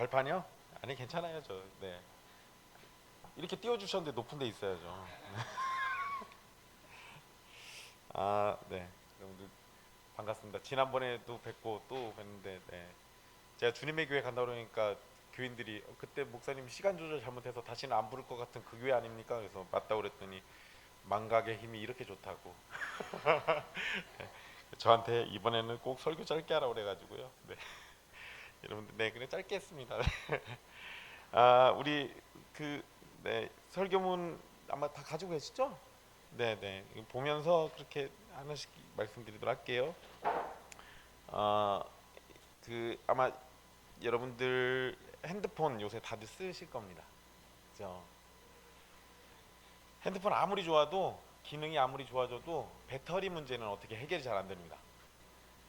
발판이요? 아니 괜찮아요 저. 네. 이렇게 띄워주셨는데 높은 데 있어야죠. 아 네. 여러분들 반갑습니다. 지난번에도 뵙고 또 뵀는데 네. 제가 주님의 교회 간다 그러니까 교인들이 그때 목사님 시간 조절 잘못해서 다시는 안 부를 것 같은 그 교회 아닙니까? 그래서 맞다 그랬더니 망각의 힘이 이렇게 좋다고 저한테 이번에는 꼭 설교 짧게 하라고 그래가지고요. 네. 여러분들 네 그래 짧게 했습니다. 아 우리 그 네 설교문 아마 다 가지고 계시죠? 네네 보면서 그렇게 하나씩 말씀드리도록 할게요. 어, 그 아마 여러분들 핸드폰 요새 다들 쓰실 겁니다. 그죠? 핸드폰 아무리 좋아도 기능이 아무리 좋아져도 배터리 문제는 어떻게 해결이 잘 안 됩니다.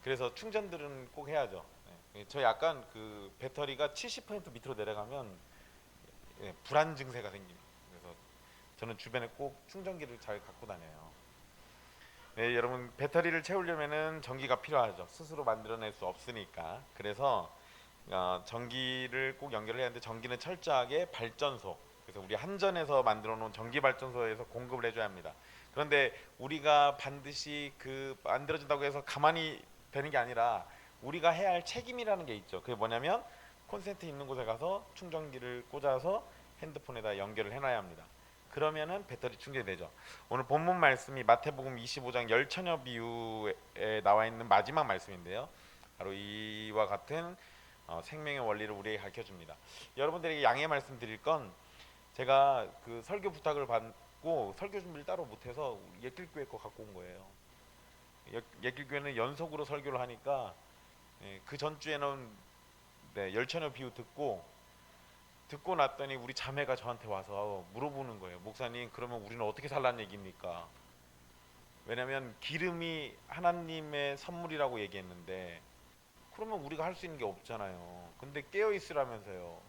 그래서 충전들은 꼭 해야죠. 네. 저 약간 그 배터리가 70% 밑으로 내려가면 예, 불안 증세가 생깁니다. 그래서 저는 주변에 꼭 충전기를 잘 갖고 다녀요. 네, 여러분 배터리를 채우려면은 전기가 필요하죠. 스스로 만들어낼 수 없으니까. 그래서 전기를 꼭 연결을 해야 하는데 전기는 철저하게 발전소. 그래서 우리 한전에서 만들어 놓은 전기 발전소에서 공급을 해줘야 합니다. 그런데 우리가 반드시 그 만들어진다고 해서 가만히 되는 게 아니라 우리가 해야 할 책임이라는 게 있죠. 그게 뭐냐면 콘센트 있는 곳에 가서 충전기를 꽂아서 핸드폰에다 연결을 해놔야 합니다. 그러면은 배터리 충전이 되죠. 오늘 본문 말씀이 마태복음 25장 열처녀 비유에 나와 있는 마지막 말씀인데요. 바로 이와 같은 생명의 원리를 우리에게 가르쳐 줍니다. 여러분들에게 양해 말씀드릴 건 제가 그 설교 부탁을 받고 설교 준비를 따로 못해서 옛길교회 거 갖고 온 거예요. 옛길교회는 연속으로 설교를 하니까 예, 그 전주에는 네, 열처녀 비유 듣고 났더니 우리 자매가 저한테 와서 물어보는 거예요. 목사님 그러면 우리는 어떻게 살라는 얘기입니까? 왜냐하면 기름이 하나님의 선물이라고 얘기했는데 그러면 우리가 할 수 있는 게 없잖아요. 근데 깨어 있으라면서요.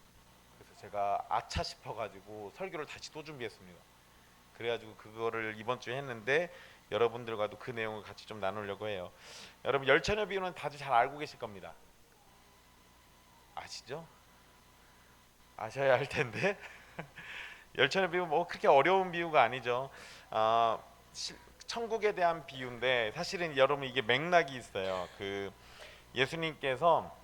그래서 제가 아차 싶어가지고 설교를 다시 또 준비했습니다. 그래가지고 그거를 이번 주에 했는데 여러분들과도 그 내용을 같이 좀 나누려고 해요. 여러분 열처녀 비유는 다들 잘 알고 계실 겁니다. 아시죠? 아셔야 할 텐데 열처녀 비유 뭐 그렇게 어려운 비유가 아니죠. 어, 천국에 대한 비유인데 사실은 여러분 이게 맥락이 있어요. 그 예수님께서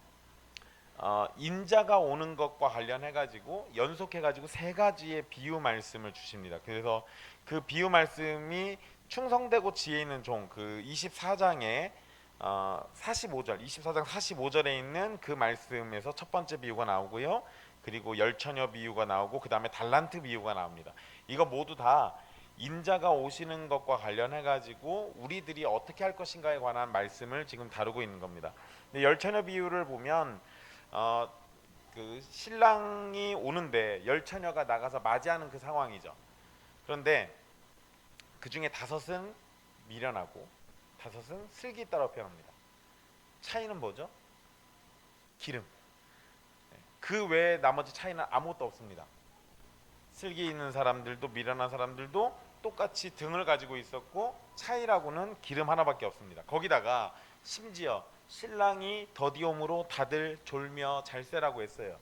인자가 오는 것과 관련해 가지고 연속해 가지고 세 가지의 비유 말씀을 주십니다. 그래서 그 비유 말씀이 충성되고 지혜 있는 종 그 24장에 45절 24장 45절에 있는 그 말씀에서 첫 번째 비유가 나오고요. 그리고 열처녀 비유가 나오고 그 다음에 달란트 비유가 나옵니다. 이거 모두 다 인자가 오시는 것과 관련해 가지고 우리들이 어떻게 할 것인가에 관한 말씀을 지금 다루고 있는 겁니다. 근데 열처녀 비유를 보면 어, 그 신랑이 오는데 열 처녀가 나가서 맞이하는 그 상황이죠. 그런데 그 중에 다섯은 미련하고 다섯은 슬기 있다고 표현합니다. 차이는 뭐죠? 기름. 그 외에 나머지 차이는 아무것도 없습니다. 슬기 있는 사람들도 미련한 사람들도 똑같이 등을 가지고 있었고 차이라고는 기름 하나밖에 없습니다. 거기다가 심지어 신랑이 더디옴으로 다들 졸며 잘세라고 했어요.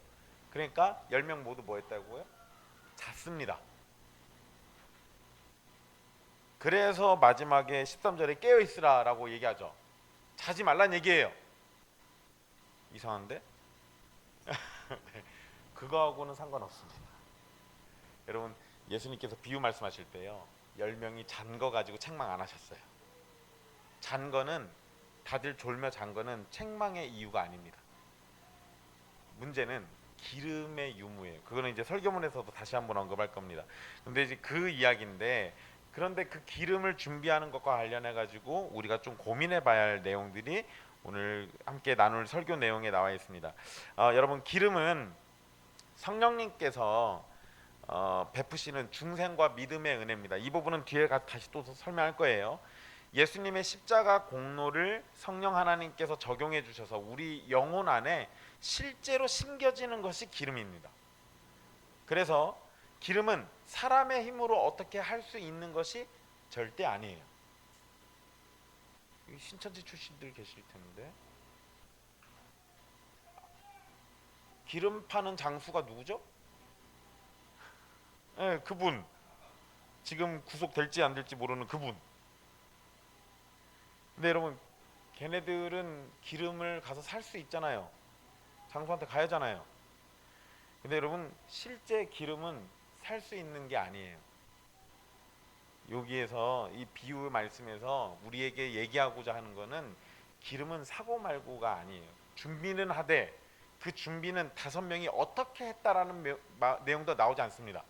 그러니까 10명 모두 뭐 했다고요? 잤습니다. 그래서 마지막에 13절에 깨어있으라 라고 얘기하죠. 자지 말란 얘기예요. 이상한데? 네, 그거하고는 상관없습니다. 여러분 예수님께서 비유 말씀하실 때요 10명이 잔 거 가지고 책망 안 하셨어요. 잔 거는 다들 졸며 잔 거는 책망의 이유가 아닙니다. 문제는 기름의 유무예요. 그거는 이제 설교문에서도 다시 한번 언급할 겁니다. 근데 이제 그 이야기인데 그런데 그 기름을 준비하는 것과 관련해 가지고 우리가 좀 고민해 봐야 할 내용들이 오늘 함께 나눌 설교 내용에 나와 있습니다. 여러분 기름은 성령님께서 베푸시는 중생과 믿음의 은혜입니다. 이 부분은 뒤에 다시 또 설명할 거예요. 예수님의 십자가 공로를 성령 하나님께서 적용해 주셔서 우리 영혼 안에 실제로 심겨지는 것이 기름입니다. 그래서 기름은 사람의 힘으로 어떻게 할 수 있는 것이 절대 아니에요. 신천지 출신들 계실 텐데 기름 파는 장수가 누구죠? 예, 그분. 지금 구속될지 안 될지 모르는 그분. 근데 여러분, 걔네들은 기름을 가서 살 수 있잖아요. 장수한테 가야잖아요. 근데 여러분, 실제 기름은 살 수 있는 게 아니에요. 여기에서 이 비유 말씀에서 우리에게 얘기하고자 하는 거는 기름은 사고 말고가 아니에요. 준비는 하되 그 준비는 5명이 어떻게 했다라는 내용도 나오지 않습니다.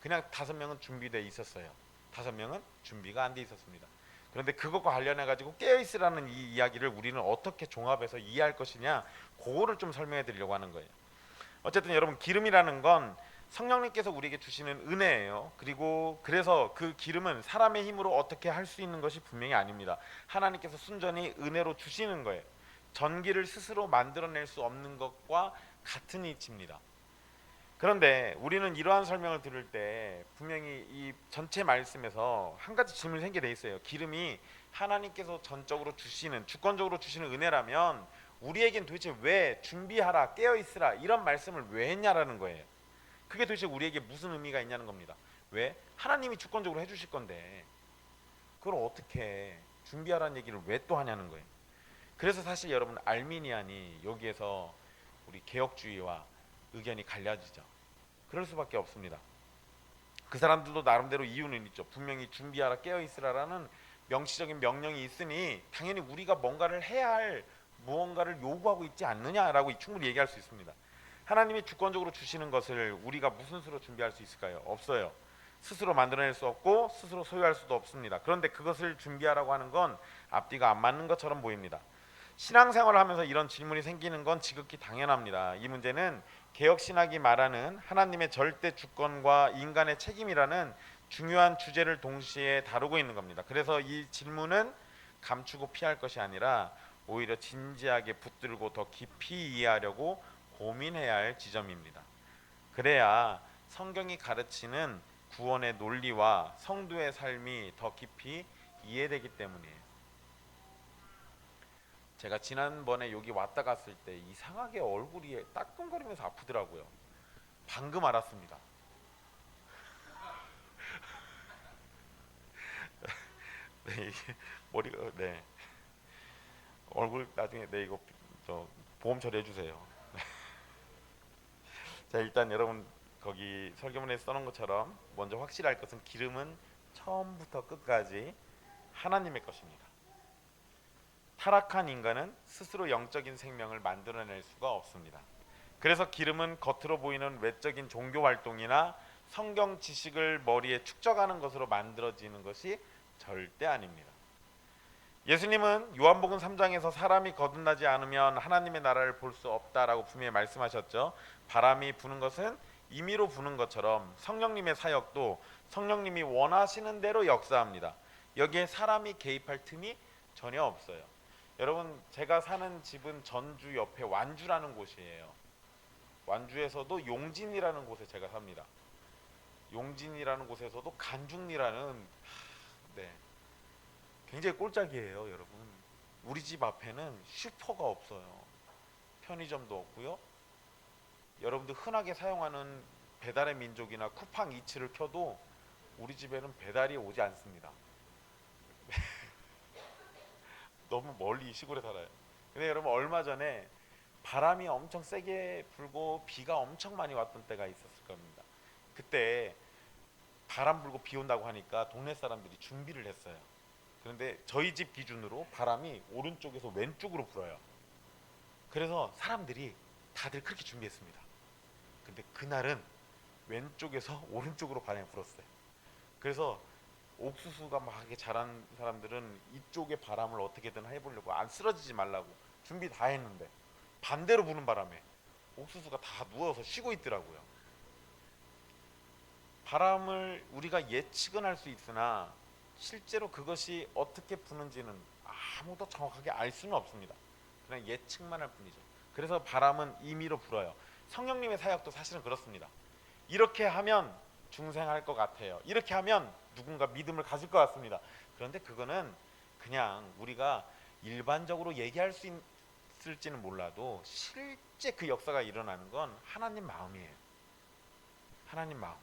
그냥 5명은 준비되어 있었어요. 5명은 준비가 안 돼 있었습니다. 그런데 그것과 관련해 가지고 깨어있으라는 이 이야기를 우리는 어떻게 종합해서 이해할 것이냐, 그거를 좀 설명해 드리려고 하는 거예요. 어쨌든 여러분, 기름이라는 건 성령님께서 우리에게 주시는 은혜예요. 그리고 그래서 그 기름은 사람의 힘으로 어떻게 할 수 있는 것이 분명히 아닙니다. 하나님께서 순전히 은혜로 주시는 거예요. 전기를 스스로 만들어낼 수 없는 것과 같은 이치입니다. 그런데 우리는 이러한 설명을 들을 때 분명히 이 전체 말씀에서 한 가지 질문이 생기게 돼 있어요. 기름이 하나님께서 전적으로 주시는, 주권적으로 주시는 은혜라면 우리에겐 도대체 왜 준비하라, 깨어있으라 이런 말씀을 왜 했냐라는 거예요. 그게 도대체 우리에게 무슨 의미가 있냐는 겁니다. 왜? 하나님이 주권적으로 해주실 건데 그걸 어떻게 준비하라는 얘기를 왜 또 하냐는 거예요. 그래서 사실 여러분, 알미니안이 여기에서 우리 개혁주의와 의견이 갈려지죠. 그럴 수밖에 없습니다. 그 사람들도 나름대로 이유는 있죠. 분명히 준비하라, 깨어있으라라는 명시적인 명령이 있으니 당연히 우리가 뭔가를 해야 할 무언가를 요구하고 있지 않느냐라고 충분히 얘기할 수 있습니다. 하나님이 주권적으로 주시는 것을 우리가 무슨 수로 준비할 수 있을까요? 없어요. 스스로 만들어낼 수 없고 스스로 소유할 수도 없습니다. 그런데 그것을 준비하라고 하는 건 앞뒤가 안 맞는 것처럼 보입니다. 신앙생활을 하면서 이런 질문이 생기는 건 지극히 당연합니다. 이 문제는 개혁신학이 말하는 하나님의 절대 주권과 인간의 책임이라는 중요한 주제를 동시에 다루고 있는 겁니다. 그래서 이 질문은 감추고 피할 것이 아니라 오히려 진지하게 붙들고 더 깊이 이해하려고 고민해야 할 지점입니다. 그래야 성경이 가르치는 구원의 논리와 성도의 삶이 더 깊이 이해되기 때문이에요. 제가 지난번에 여기 왔다 갔을 때 이상하게 얼굴이 따끔거리면서 아프더라고요. 방금 알았습니다. 네, 이게 머리가, 네, 얼굴 나중에, 네, 이거 저 보험 처리해 주세요. 자, 일단 여러분, 거기 설교문에 써놓은 것처럼 먼저 확실할 것은 기름은 처음부터 끝까지 하나님의 것입니다. 타락한 인간은 스스로 영적인 생명을 만들어낼 수가 없습니다. 그래서 기름은 겉으로 보이는 외적인 종교 활동이나 성경 지식을 머리에 축적하는 것으로 만들어지는 것이 절대 아닙니다. 예수님은 요한복음 3장에서 사람이 거듭나지 않으면 하나님의 나라를 볼 수 없다라고 분명히 말씀하셨죠. 바람이 부는 것은 임의로 부는 것처럼 성령님의 사역도 성령님이 원하시는 대로 역사합니다. 여기에 사람이 개입할 틈이 전혀 없어요. 여러분, 제가 사는 집은 전주 옆에 완주라는 곳이에요. 완주에서도 용진이라는 곳에 제가 삽니다. 용진이라는 곳에서도 간중리라는, 네, 굉장히 꼴짝이에요. 여러분, 우리 집 앞에는 슈퍼가 없어요. 편의점도 없고요. 여러분들 흔하게 사용하는 배달의 민족이나 쿠팡 이츠를 켜도 우리 집에는 배달이 오지 않습니다. 너무 멀리 시골에 살아요. 근데 여러분, 얼마 전에 바람이 엄청 세게 불고 비가 엄청 많이 왔던 때가 있었을 겁니다. 그때 바람 불고 비 온다고 하니까 동네 사람들이 준비를 했어요. 그런데 저희 집 기준으로 바람이 오른쪽에서 왼쪽으로 불어요. 그래서 사람들이 다들 그렇게 준비했습니다. 근데 그날은 왼쪽에서 오른쪽으로 바람이 불었어요. 그래서 옥수수가 막 이렇게 자란 사람들은 이쪽의 바람을 어떻게든 해보려고, 안 쓰러지지 말라고 준비 다 했는데 반대로 부는 바람에 옥수수가 다 누워서 쉬고 있더라고요. 바람을 우리가 예측은 할 수 있으나 실제로 그것이 어떻게 부는지는 아무도 정확하게 알 수는 없습니다. 그냥 예측만 할 뿐이죠. 그래서 바람은 임의로 불어요. 성령님의 사역도 사실은 그렇습니다. 이렇게 하면 중생할 것 같아요. 이렇게 하면 누군가 믿음을 가질 것 같습니다. 그런데 그거는 그냥 우리가 일반적으로 얘기할 수 있을지는 몰라도 실제 그 역사가 일어나는 건 하나님 마음이에요. 하나님 마음.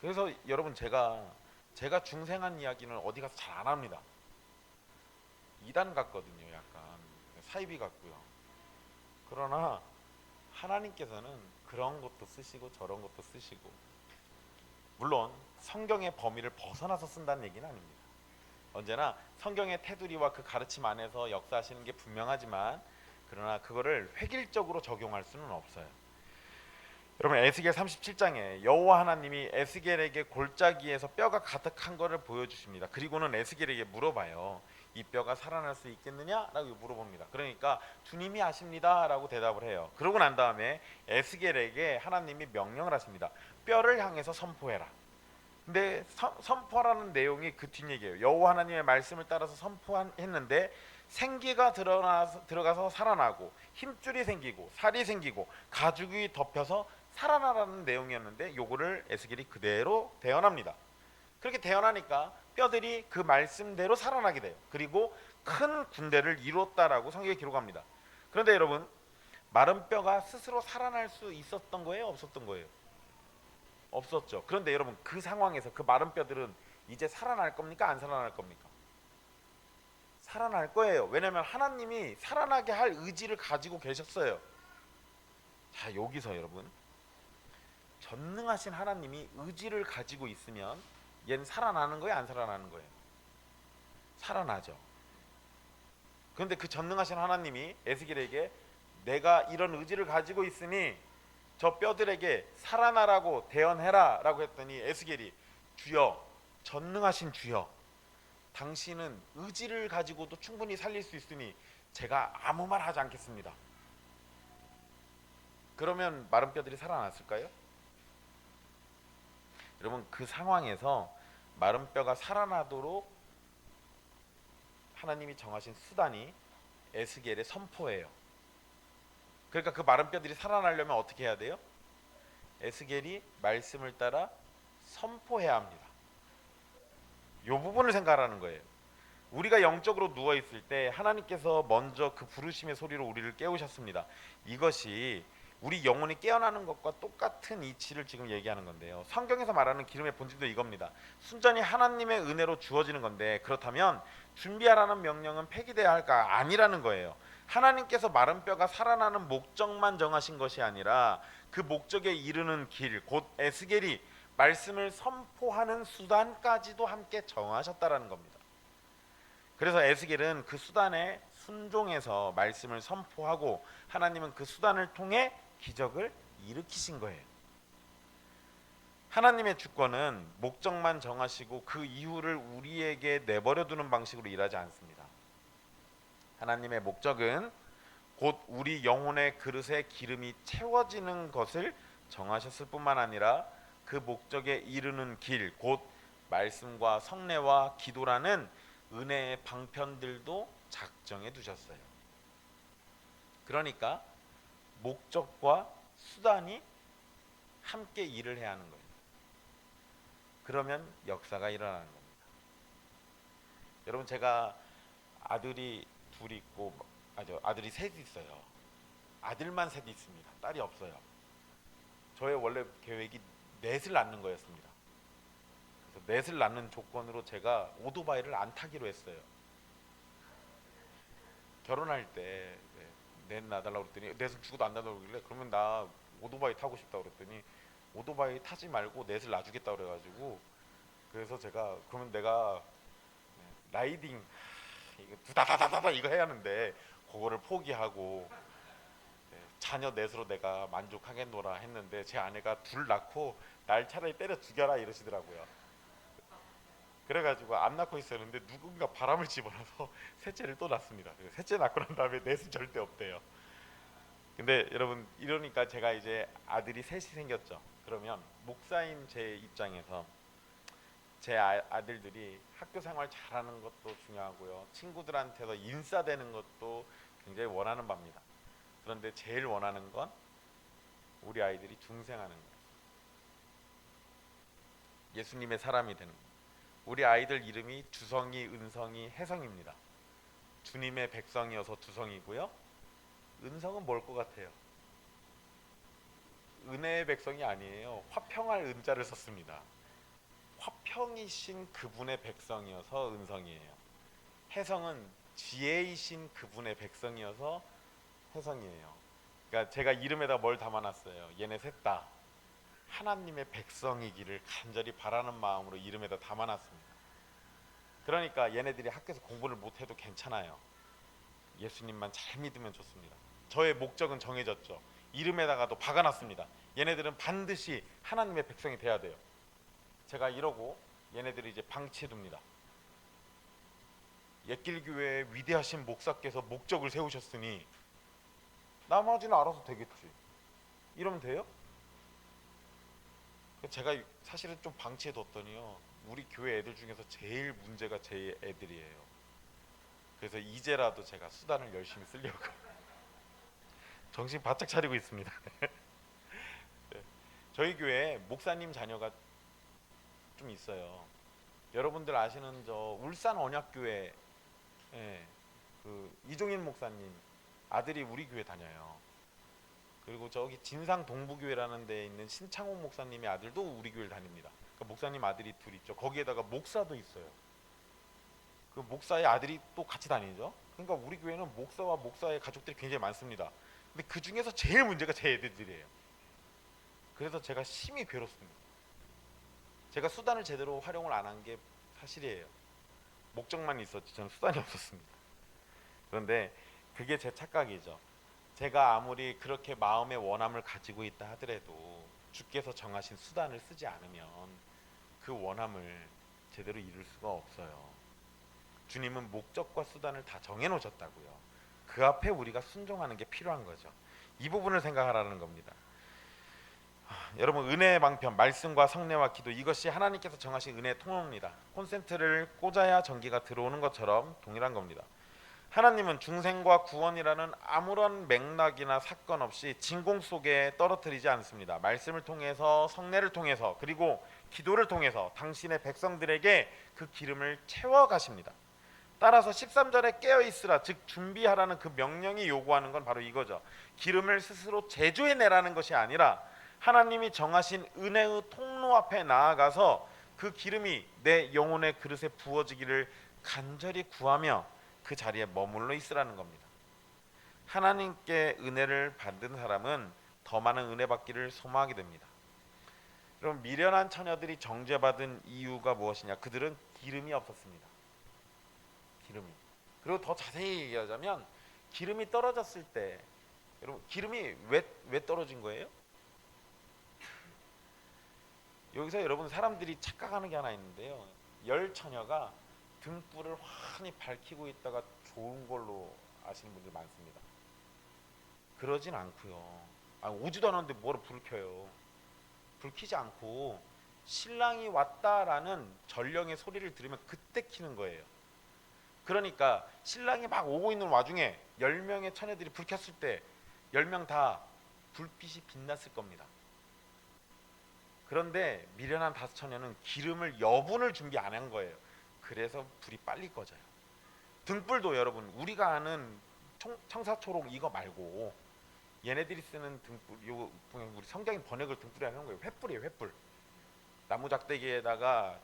그래서 여러분 제가 중생한 이야기는 어디 가서 잘 안 합니다. 이단 같거든요. 약간 사이비 같고요. 그러나 하나님께서는 그런 것도 쓰시고 저런 것도 쓰시고, 물론 성경의 범위를 벗어나서 쓴다는 얘기는 아닙니다. 언제나 성경의 테두리와 그 가르침 안에서 역사하시는 게 분명하지만, 그러나 그거를 획일적으로 적용할 수는 없어요. 여러분, 에스겔 37장에 여호와 하나님이 에스겔에게 골짜기에서 뼈가 가득한 것을 보여주십니다. 그리고는 에스겔에게 물어봐요. 이 뼈가 살아날 수 있겠느냐? 라고 물어봅니다. 그러니까 주님이 아십니다 라고 대답을 해요. 그러고 난 다음에 에스겔에게 하나님이 명령을 하십니다. 뼈를 향해서 선포해라. 근데 선포라는 내용이 그 뒷얘기예요. 여호와 하나님의 말씀을 따라서 선포했는데 생기가 들어가서 살아나고, 힘줄이 생기고, 살이 생기고, 가죽이 덮여서 살아나라는 내용이었는데, 요거를 에스겔이 그대로 대언합니다. 그렇게 대언하니까 뼈들이 그 말씀대로 살아나게 돼요. 그리고 큰 군대를 이뤘다라고 성경에 기록합니다. 그런데 여러분, 마른 뼈가 스스로 살아날 수 있었던 거예요? 없었던 거예요? 없었죠. 그런데 여러분, 그 상황에서 그 마른 뼈들은 이제 살아날 겁니까? 안 살아날 겁니까? 살아날 거예요. 왜냐하면 하나님이 살아나게 할 의지를 가지고 계셨어요. 자, 여기서 여러분, 전능하신 하나님이 의지를 가지고 있으면 얘는 살아나는 거예요? 안 살아나는 거예요? 살아나죠. 그런데 그 전능하신 하나님이 에스겔에게 내가 이런 의지를 가지고 있으니 저 뼈들에게 살아나라고 대언해라 라고 했더니, 에스겔이 주여, 전능하신 주여, 당신은 의지를 가지고도 충분히 살릴 수 있으니 제가 아무 말 하지 않겠습니다. 그러면 마른 뼈들이 살아났을까요? 여러분, 그 상황에서 마른 뼈가 살아나도록 하나님이 정하신 수단이 에스겔의 선포예요. 그러니까 그 마른 뼈들이 살아나려면 어떻게 해야 돼요? 에스겔이 말씀을 따라 선포해야 합니다. 이 부분을 생각하라는 거예요. 우리가 영적으로 누워 있을 때 하나님께서 먼저 그 부르심의 소리로 우리를 깨우셨습니다. 이것이 우리 영혼이 깨어나는 것과 똑같은 이치를 지금 얘기하는 건데요. 성경에서 말하는 기름의 본질도 이겁니다. 순전히 하나님의 은혜로 주어지는 건데, 그렇다면 준비하라는 명령은 폐기돼야 할까? 아니라는 거예요. 하나님께서 마른 뼈가 살아나는 목적만 정하신 것이 아니라 그 목적에 이르는 길, 곧 에스겔이 말씀을 선포하는 수단까지도 함께 정하셨다라는 겁니다. 그래서 에스겔은 그 수단에 순종해서 말씀을 선포하고, 하나님은 그 수단을 통해 기적을 일으키신 거예요. 하나님의 주권은 목적만 정하시고 그 이유를 우리에게 내버려 두는 방식으로 일하지 않습니다. 하나님의 목적은 곧 우리 영혼의 그릇에 기름이 채워지는 것을 정하셨을 뿐만 아니라 그 목적에 이르는 길, 곧 말씀과 성례와 기도라는 은혜의 방편들도 작정해 두셨어요. 그러니까 목적과 수단이 함께 일을 해야 하는 거예요. 그러면 역사가 일어나는 겁니다. 여러분, 제가 아들이 둘이 있고, 아들이 셋이 있어요. 아들만 셋이 있습니다. 딸이 없어요. 저의 원래 계획이 넷을 낳는 거였습니다. 그래서 넷을 낳는 조건으로 제가 오토바이를 안 타기로 했어요. 결혼할 때 넷 낳아달라고 그랬더니, 넷은 죽어도 안 낳아달라고 그러길래, 그러면 나 오토바이 타고 싶다고 그랬더니 오토바이 타지 말고 넷을 놔주겠다고 그래가지고, 그래서 제가 그러면 내가 라이딩 이거 두다다다다 이거 해야 하는데 그거를 포기하고 자녀 넷으로 내가 만족하겠노라 했는데, 제 아내가 둘 낳고 날 차라리 때려 죽여라 이러시더라고요. 그래가지고 안 낳고 있었는데 누군가 바람을 집어넣어서 셋째를 또 낳습니다. 셋째 낳고 난 다음에 넷은 절대 없대요. 근데 여러분, 이러니까 제가 이제 아들이 셋이 생겼죠. 그러면 목사인 제 입장에서 제 아들들이 학교 생활 잘하는 것도 중요하고요, 친구들한테서 인싸되는 것도 굉장히 원하는 바입니다. 그런데 제일 원하는 건 우리 아이들이 중생하는 거예요. 예수님의 사람이 되는 거예요. 우리 아이들 이름이 주성이, 은성이, 혜성입니다. 주님의 백성이어서 두성이고요. 은성은 뭘 것 같아요? 은혜의 백성이 아니에요. 화평할 은자를 썼습니다. 화평이신 그분의 백성이어서 은성이에요. 혜성은 지혜이신 그분의 백성이어서 혜성이에요. 그러니까 제가 이름에다 뭘 담아놨어요. 얘네 셋 다 하나님의 백성이기를 간절히 바라는 마음으로 이름에다 담아놨습니다. 그러니까 얘네들이 학교에서 공부를 못해도 괜찮아요. 예수님만 잘 믿으면 좋습니다. 저의 목적은 정해졌죠. 이름에다가도 박아놨습니다. 얘네들은 반드시 하나님의 백성이 돼야 돼요. 제가 이러고 얘네들이 이제 방치해둡니다. 옛길교회의 위대하신 목사께서 목적을 세우셨으니 나머지는 알아서 되겠지. 이러면 돼요? 제가 사실은 좀 방치해뒀더니요, 우리 교회 애들 중에서 제일 문제가 제 애들이에요. 그래서 이제라도 제가 수단을 열심히 쓰려고 정신 바짝 차리고 있습니다. 네. 저희 교회에 목사님 자녀가 좀 있어요. 여러분들 아시는 저 울산 언약교회, 예, 그 이종인 목사님 아들이 우리 교회 다녀요. 그리고 저기 진상 동부교회라는 데에 있는 신창호 목사님의 아들도 우리 교회를 다닙니다. 그러니까 목사님 아들이 둘 있죠. 거기에다가 목사도 있어요. 그 목사의 아들이 또 같이 다니죠. 그러니까 우리 교회는 목사와 목사의 가족들이 굉장히 많습니다. 근데 그 중에서 제일 문제가 제 애들이에요. 그래서 제가 심히 괴롭습니다. 제가 수단을 제대로 활용을 안 한 게 사실이에요. 목적만 있었지 저는 수단이 없었습니다. 그런데 그게 제 착각이죠. 제가 아무리 그렇게 마음의 원함을 가지고 있다 하더라도 주께서 정하신 수단을 쓰지 않으면 그 원함을 제대로 이룰 수가 없어요. 주님은 목적과 수단을 다 정해놓으셨다고요. 그 앞에 우리가 순종하는 게 필요한 거죠. 이 부분을 생각하라는 겁니다. 여러분, 은혜의 방편, 말씀과 성례와 기도, 이것이 하나님께서 정하신 은혜의 통로입니다. 콘센트를 꽂아야 전기가 들어오는 것처럼 동일한 겁니다. 하나님은 중생과 구원이라는 아무런 맥락이나 사건 없이 진공 속에 떨어뜨리지 않습니다. 말씀을 통해서, 성례를 통해서, 그리고 기도를 통해서 당신의 백성들에게 그 기름을 채워 가십니다. 따라서 13절에 깨어있으라, 즉 준비하라는 그 명령이 요구하는 건 바로 이거죠. 기름을 스스로 제조해내라는 것이 아니라 하나님이 정하신 은혜의 통로 앞에 나아가서 그 기름이 내 영혼의 그릇에 부어지기를 간절히 구하며 그 자리에 머물러 있으라는 겁니다. 하나님께 은혜를 받은 사람은 더 많은 은혜 받기를 소망하게 됩니다. 여러분, 미련한 처녀들이 정죄받은 이유가 무엇이냐? 그들은 기름이 없었습니다. 기름이. 그리고 더 자세히 얘기하자면 기름이 떨어졌을 때, 여러분, 기름이 왜 떨어진 거예요? 여기서 여러분, 사람들이 착각하는 게 하나 있는데요. 열 처녀가 등불을 환히 밝히고 있다가 좋은 걸로 아시는 분들 많습니다. 그러진 않고요. 오지도 않았는데 뭐로 불을 켜요? 불 켜지 않고 신랑이 왔다라는 전령의 소리를 들으면 그때 켜는 거예요. 그러니까 신랑이 막 오고 있는 와중에 10명의 처녀들이 불 켰을 때 10명 다 불빛이 빛났을 겁니다. 그런데 미련한 5처녀는 기름을 여분을 준비 안 한 거예요. 그래서 불이 빨리 꺼져요. 등불도 여러분, 우리가 아는 청사초록 이거 말고 얘네들이 쓰는 등불, 요 우리 성경이 번역을 등불이 하는 거예요. 횃불이에요, 횃불. 나무 작대기에다가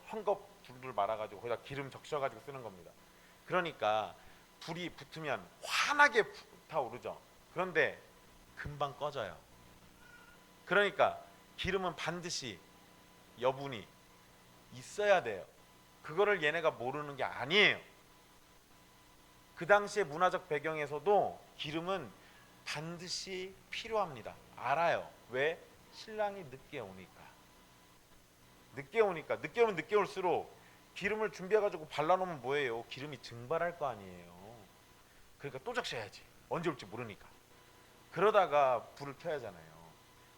헝겊 줄줄 말아가지고 거기다 기름 적셔가지고 쓰는 겁니다. 그러니까 불이 붙으면 환하게 타오르죠. 그런데 금방 꺼져요. 그러니까 기름은 반드시 여분이 있어야 돼요. 그거를 얘네가 모르는 게 아니에요. 그 당시의 문화적 배경에서도 기름은 반드시 필요합니다. 알아요. 왜? 신랑이 늦게 오니까. 늦게 오면 늦게 올수록 기름을 준비해가지고 발라놓으면 뭐예요? 기름이 증발할 거 아니에요. 그러니까 또 적셔야지. 언제 올지 모르니까. 그러다가 불을 켜야 하잖아요.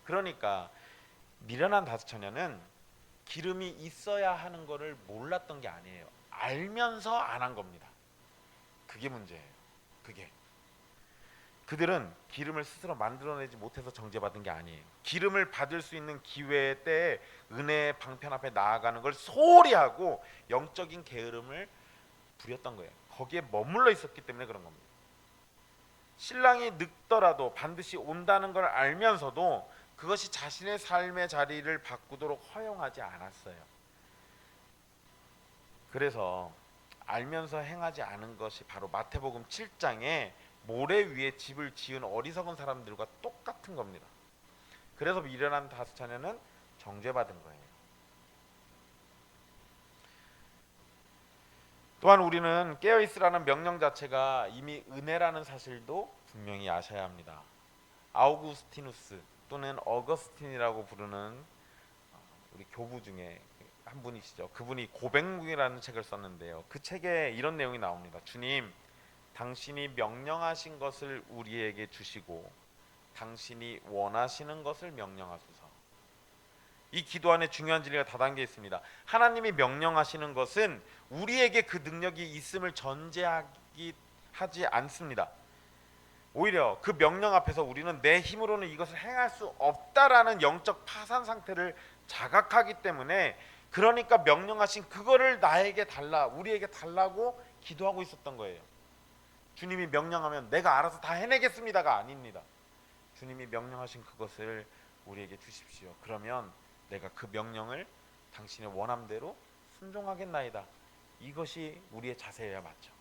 그러니까 미련한 5처녀는 기름이 있어야 하는 거를 몰랐던 게 아니에요. 알면서 안 한 겁니다. 그게 문제예요. 그들은 기름을 스스로 만들어내지 못해서 정죄받은 게 아니에요. 기름을 받을 수 있는 기회 때에 은혜의 방편 앞에 나아가는 걸 소홀히 하고 영적인 게으름을 부렸던 거예요. 거기에 머물러 있었기 때문에 그런 겁니다. 신랑이 늙더라도 반드시 온다는 걸 알면서도 그것이 자신의 삶의 자리를 바꾸도록 허용하지 않았어요. 그래서 알면서 행하지 않은 것이 바로 마태복음 7장에 모래 위에 집을 지은 어리석은 사람들과 똑같은 겁니다. 그래서 미련한 다섯 자녀는 정죄받은 거예요. 또한 우리는 깨어있으라는 명령 자체가 이미 은혜라는 사실도 분명히 아셔야 합니다. 아우구스티누스 또는 어거스틴이라고 부르는 우리 교부 중에 한 분이시죠. 그분이 고백문이라는 책을 썼는데요. 그 책에 이런 내용이 나옵니다. 주님, 당신이 명령하신 것을 우리에게 주시고 당신이 원하시는 것을 명령하소서. 이 기도 안에 중요한 진리가 다담겨 있습니다. 하나님이 명령하시는 것은 우리에게 그 능력이 있음을 하지 않습니다. 오히려 그 명령 앞에서 우리는 내 힘으로는 이것을 행할 수 없다라는 영적 파산 상태를 자각하기 때문에, 그러니까 명령하신 그거를 나에게 달라, 우리에게 달라고 기도하고 있었던 거예요. 주님이 명령하면 내가 알아서 다 해내겠습니다가 아닙니다. 주님이 명령하신 그것을 우리에게 주십시오. 그러면 내가 그 명령을 당신의 원함대로 순종하겠나이다. 이것이 우리의 자세여야 맞죠.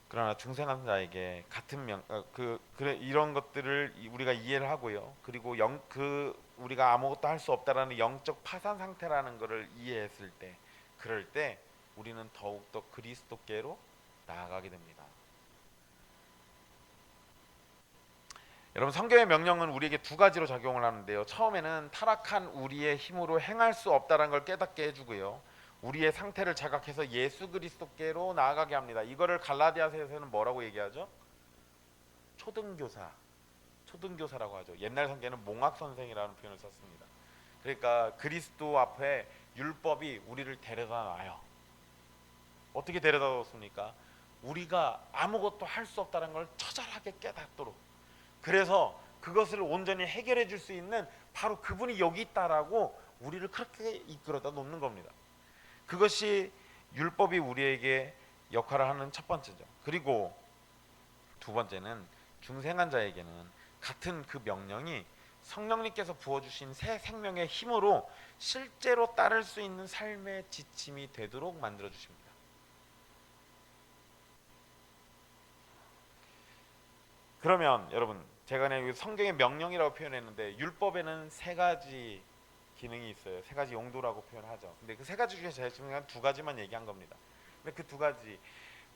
그러나 중생한 자에게 같은 이런 것들을 우리가 이해를 하고요. 그리고 우리가 아무것도 할 수 없다라는 영적 파산 상태라는 것을 이해했을 때, 그럴 때 우리는 더욱더 그리스도께로 나아가게 됩니다. 여러분, 성경의 명령은 우리에게 두 가지로 작용을 하는데요. 처음에는 타락한 우리의 힘으로 행할 수 없다는 걸 깨닫게 해주고요. 우리의 상태를 자각해서 예수 그리스도께로 나아가게 합니다. 이거를 갈라디아서에서는 뭐라고 얘기하죠? 초등교사라고 하죠. 옛날 성경에는 몽학 선생이라는 표현을 썼습니다. 그러니까 그리스도 앞에 율법이 우리를 데려다 놔요. 어떻게 데려다 놨습니까? 우리가 아무것도 할 수 없다는 걸 처절하게 깨닫도록. 그래서 그것을 온전히 해결해 줄 수 있는 바로 그분이 여기 있다라고 우리를 그렇게 이끌어다 놓는 겁니다. 그것이 율법이 우리에게 역할을 하는 첫 번째죠. 그리고 두 번째는 중생한 자에게는 같은 그 명령이 성령님께서 부어주신 새 생명의 힘으로 실제로 따를 수 있는 삶의 지침이 되도록 만들어 주십니다. 그러면 여러분, 제가 그냥 성경의 명령이라고 표현했는데 율법에는 세 가지 기능이 있어요. 세 가지 용도라고 표현하죠. 근데 그 세 가지 중에 제가 지금 한 두 가지만 얘기한 겁니다. 근데 그 두 가지,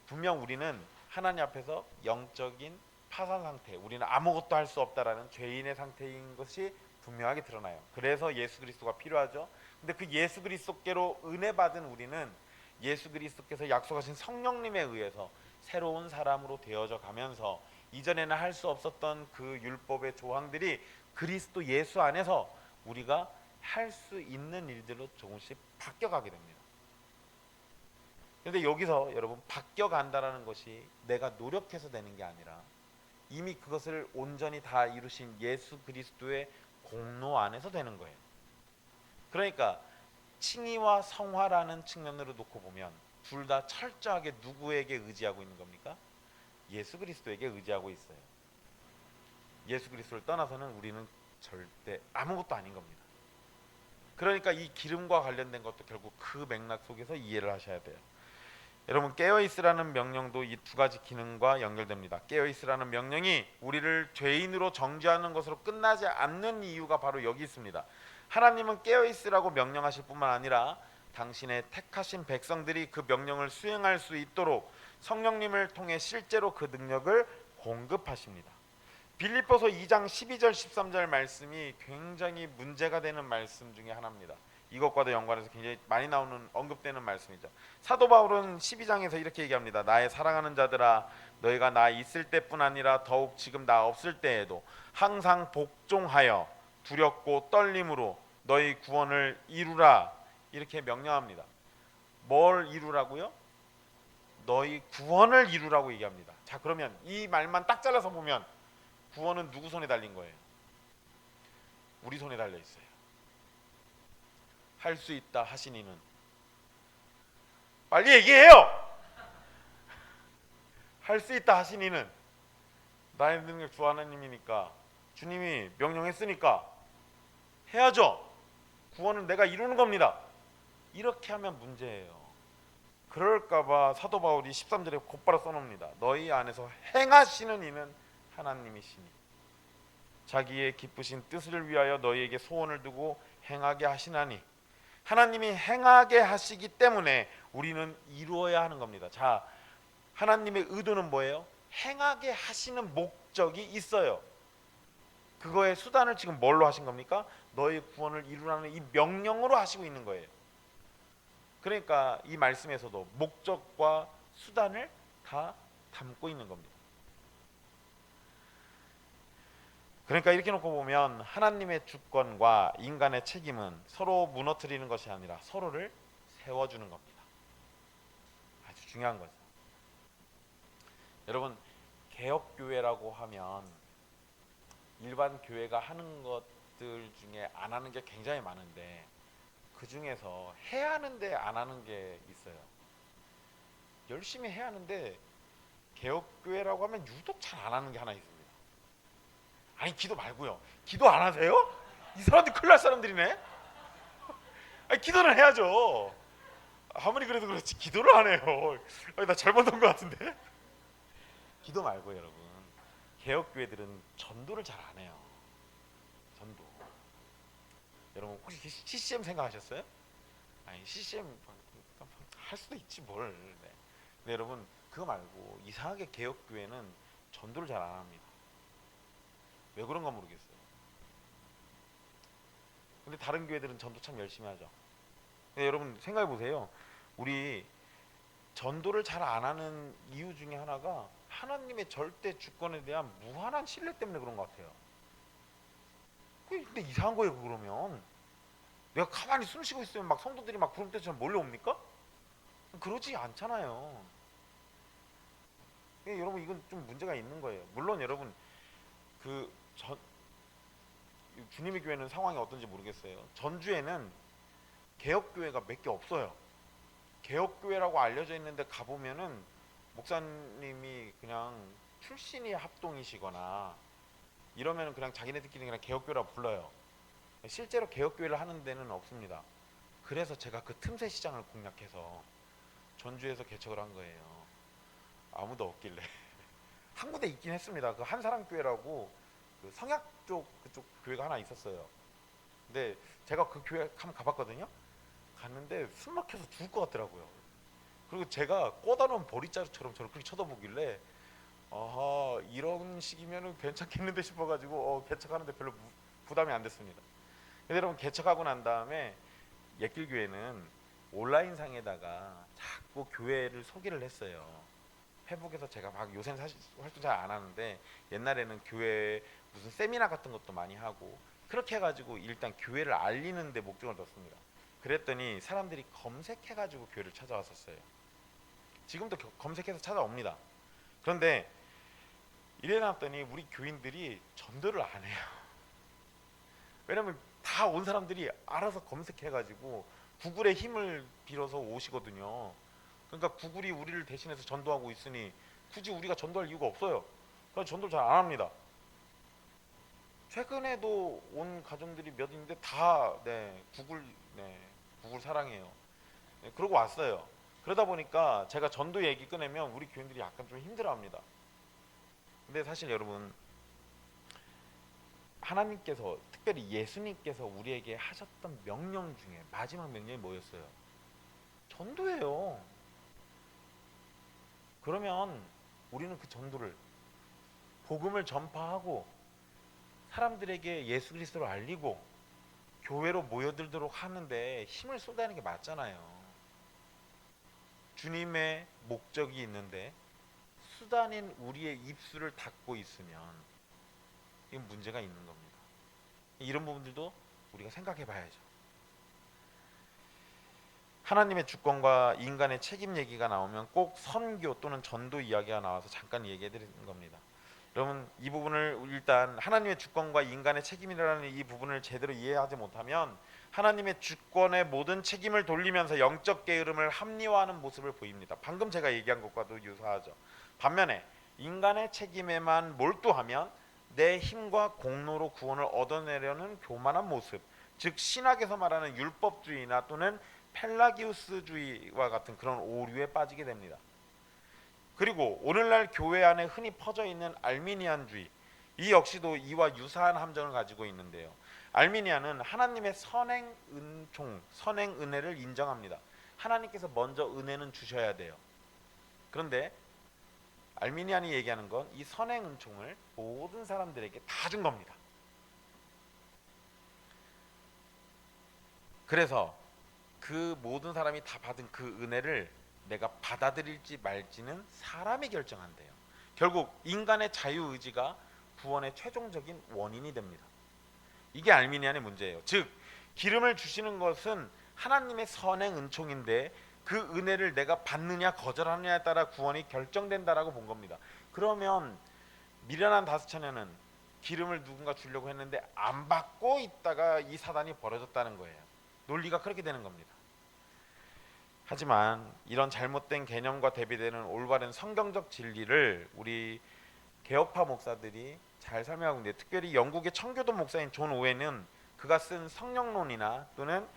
분명 우리는 하나님 앞에서 영적인 파산 상태, 우리는 아무것도 할 수 없다라는 죄인의 상태인 것이 분명하게 드러나요. 그래서 예수 그리스도가 필요하죠. 근데 그 예수 그리스도께로 은혜 받은 우리는 예수 그리스도께서 약속하신 성령님에 의해서 새로운 사람으로 되어져 가면서 이전에는 할 수 없었던 그 율법의 조항들이 그리스도 예수 안에서 우리가 할 수 있는 일들로 조금씩 바뀌어가게 됩니다. 그런데 여기서 여러분, 바뀌어간다라는 것이 내가 노력해서 되는 게 아니라 이미 그것을 온전히 다 이루신 예수 그리스도의 공로 안에서 되는 거예요. 그러니까 칭의와 성화라는 측면으로 놓고 보면 둘 다 철저하게 누구에게 의지하고 있는 겁니까? 예수 그리스도에게 의지하고 있어요. 예수 그리스도를 떠나서는 우리는 절대 아무것도 아닌 겁니다. 그러니까 이 기름과 관련된 것도 결국 그 맥락 속에서 이해를 하셔야 돼요. 여러분, 깨어있으라는 명령도 이 두 가지 기능과 연결됩니다. 깨어있으라는 명령이 우리를 죄인으로 정죄하는 것으로 끝나지 않는 이유가 바로 여기 있습니다. 하나님은 깨어있으라고 명령하실 뿐만 아니라 당신의 택하신 백성들이 그 명령을 수행할 수 있도록 성령님을 통해 실제로 그 능력을 공급하십니다. 빌립보서 2장 12절 13절 말씀이 굉장히 문제가 되는 말씀 중에 하나입니다. 이것과도 연관해서 굉장히 많이 나오는, 언급되는 말씀이죠. 사도 바울은 12장에서 이렇게 얘기합니다. 나의 사랑하는 자들아, 너희가 나 있을 때뿐 아니라 더욱 지금 나 없을 때에도 항상 복종하여 두렵고 떨림으로 너희 구원을 이루라, 이렇게 명령합니다. 뭘 이루라고요? 너희 구원을 이루라고 얘기합니다. 자, 그러면 이 말만 딱 잘라서 보면 구원은 누구 손에 달린 거예요? 우리 손에 달려 있어요. 할 수 있다 하신 이는 빨리 얘기해요. 할 수 있다 하신 이는 나의 능력 주 하나님이니까, 주님이 명령했으니까 해야죠. 구원은 내가 이루는 겁니다. 이렇게 하면 문제예요. 그럴까봐 사도 바울이 13절에 곧바로 써놓습니다. 너희 안에서 행하시는 이는 하나님이시니 자기의 기쁘신 뜻을 위하여 너희에게 소원을 두고 행하게 하시나니. 하나님이 행하게 하시기 때문에 우리는 이루어야 하는 겁니다. 자, 하나님의 의도는 뭐예요? 행하게 하시는 목적이 있어요. 그거의 수단을 지금 뭘로 하신 겁니까? 너희 구원을 이루라는 이 명령으로 하시고 있는 거예요. 그러니까 이 말씀에서도 목적과 수단을 다 담고 있는 겁니다. 그러니까 이렇게 놓고 보면 하나님의 주권과 인간의 책임은 서로 무너뜨리는 것이 아니라 서로를 세워주는 겁니다. 아주 중요한 거죠. 여러분, 개혁교회라고 하면 일반 교회가 하는 것들 중에 안 하는 게 굉장히 많은데 그 중에서 해야 하는데 안 하는 게 있어요. 열심히 해야 하는데 개혁교회라고 하면 유독 잘 안 하는 게 하나 있습니다. 아니, 기도 말고요. 기도 안 하세요? 이 사람들 큰일 날 사람들이네. 아니, 기도는 해야죠. 아무리 그래도 그렇지 기도를 안 해요. 아니, 나 잘못 온 것 같은데. 기도 말고 여러분, 개혁교회들은 전도를 잘 안 해요. 전도. 여러분 혹시 CCM 생각하셨어요? 아니, CCM 할 수도 있지 뭘. 네. 근데 여러분 그거 말고 이상하게 개혁교회는 전도를 잘 안 합니다. 왜 그런가 모르겠어요. 근데 다른 교회들은 전도 참 열심히 하죠. 근데 여러분 생각해 보세요. 우리 전도를 잘 안 하는 이유 중에 하나가 하나님의 절대 주권에 대한 무한한 신뢰 때문에 그런 것 같아요. 근데 이상한 거예요. 그러면 내가 가만히 숨 쉬고 있으면 막 성도들이 막 구름대처럼 몰려옵니까? 그러지 않잖아요. 여러분 이건 좀 문제가 있는 거예요. 물론 여러분 주님의 교회는 상황이 어떤지 모르겠어요. 전주에는 개혁교회가 몇 개 없어요. 개혁교회라고 알려져 있는데 가보면은 목사님이 그냥 출신이 합동이시거나 이러면 그냥 자기네들끼리 그냥 개혁교회라고 불러요. 실제로 개혁교회를 하는 데는 없습니다. 그래서 제가 그 틈새 시장을 공략해서 전주에서 개척을 한 거예요. 아무도 없길래 한 군데 있긴 했습니다. 그 한사랑교회라고 그 성약 쪽 그쪽 교회가 하나 있었어요. 근데 제가 그 교회 한번 가봤거든요. 갔는데 숨 막혀서 죽을 것 같더라고요. 그리고 제가 꽂아놓은 보리자루처럼 저를 그렇게 쳐다보길래 아하, 이런 식이면 괜찮겠는데 싶어가지고 개척하는데 별로 부담이 안 됐습니다. 근데 여러분 개척하고 난 다음에 옛길교회는 온라인상에다가 자꾸 교회를 소개를 했어요. 페북에서 제가 막 요새는 사실 활동 잘 안 하는데 옛날에는 교회 무슨 세미나 같은 것도 많이 하고 그렇게 해가지고 일단 교회를 알리는 데 목적을 뒀습니다. 그랬더니 사람들이 검색해가지고 교회를 찾아왔었어요. 지금도 검색해서 찾아옵니다. 그런데 이래놨더니 우리 교인들이 전도를 안 해요. 왜냐면 다 온 사람들이 알아서 검색해가지고 구글의 힘을 빌어서 오시거든요. 그러니까 구글이 우리를 대신해서 전도하고 있으니 굳이 우리가 전도할 이유가 없어요. 그래서 전도를 잘 안 합니다. 최근에도 온 가정들이 몇 있는데 다 구글 사랑해요. 네, 그러고 왔어요. 그러다 보니까 제가 전도 얘기 꺼내면 우리 교인들이 약간 좀 힘들어합니다. 근데 사실 여러분 하나님께서 특별히 예수님께서 우리에게 하셨던 명령 중에 마지막 명령이 뭐였어요? 전도예요. 그러면 우리는 그 전도를 복음을 전파하고 사람들에게 예수 그리스도를 알리고 교회로 모여들도록 하는데 힘을 쏟아내는 게 맞잖아요. 주님의 목적이 있는데 수단인 우리의 입술을 닫고 있으면 이건 문제가 있는 겁니다. 이런 부분들도 우리가 생각해 봐야죠. 하나님의 주권과 인간의 책임 얘기가 나오면 꼭 선교 또는 전도 이야기가 나와서 잠깐 얘기해 드리는 겁니다. 여러분 이 부분을 일단 하나님의 주권과 인간의 책임이라는 이 부분을 제대로 이해하지 못하면 하나님의 주권의 모든 책임을 돌리면서 영적 게으름을 합리화하는 모습을 보입니다. 방금 제가 얘기한 것과도 유사하죠. 반면에 인간의 책임에만 몰두하면 내 힘과 공로로 구원을 얻어내려는 교만한 모습, 즉 신학에서 말하는 율법주의나 또는 펠라기우스주의와 같은 그런 오류에 빠지게 됩니다. 그리고 오늘날 교회 안에 흔히 퍼져 있는 알미니안주의, 이 역시도 이와 유사한 함정을 가지고 있는데요. 알미니안은 하나님의 선행 은총, 선행 은혜를 인정합니다. 하나님께서 먼저 은혜는 주셔야 돼요. 그런데 알미니안이 얘기하는 건 이 선행 은총을 모든 사람들에게 다 준 겁니다. 그래서 그 모든 사람이 다 받은 그 은혜를 내가 받아들일지 말지는 사람이 결정한대요. 결국 인간의 자유의지가 구원의 최종적인 원인이 됩니다. 이게 알미니안의 문제예요. 즉 기름을 주시는 것은 하나님의 선행 은총인데 그 은혜를 내가 받느냐 거절하느냐에 따라 구원이 결정된다라고 본 겁니다. 그러면 미련한 다섯 처녀는 기름을 누군가 주려고 했는데 안 받고 있다가 이 사단이 벌어졌다는 거예요. 논리가 그렇게 되는 겁니다. 하지만 이런 잘못된 개념과 대비되는 올바른 성경적 진리를 우리 개혁파 목사들이 잘 설명하고 있는데, 특별히 영국의 청교도 목사인 존 오웬은 그가 쓴 성령론이나 또는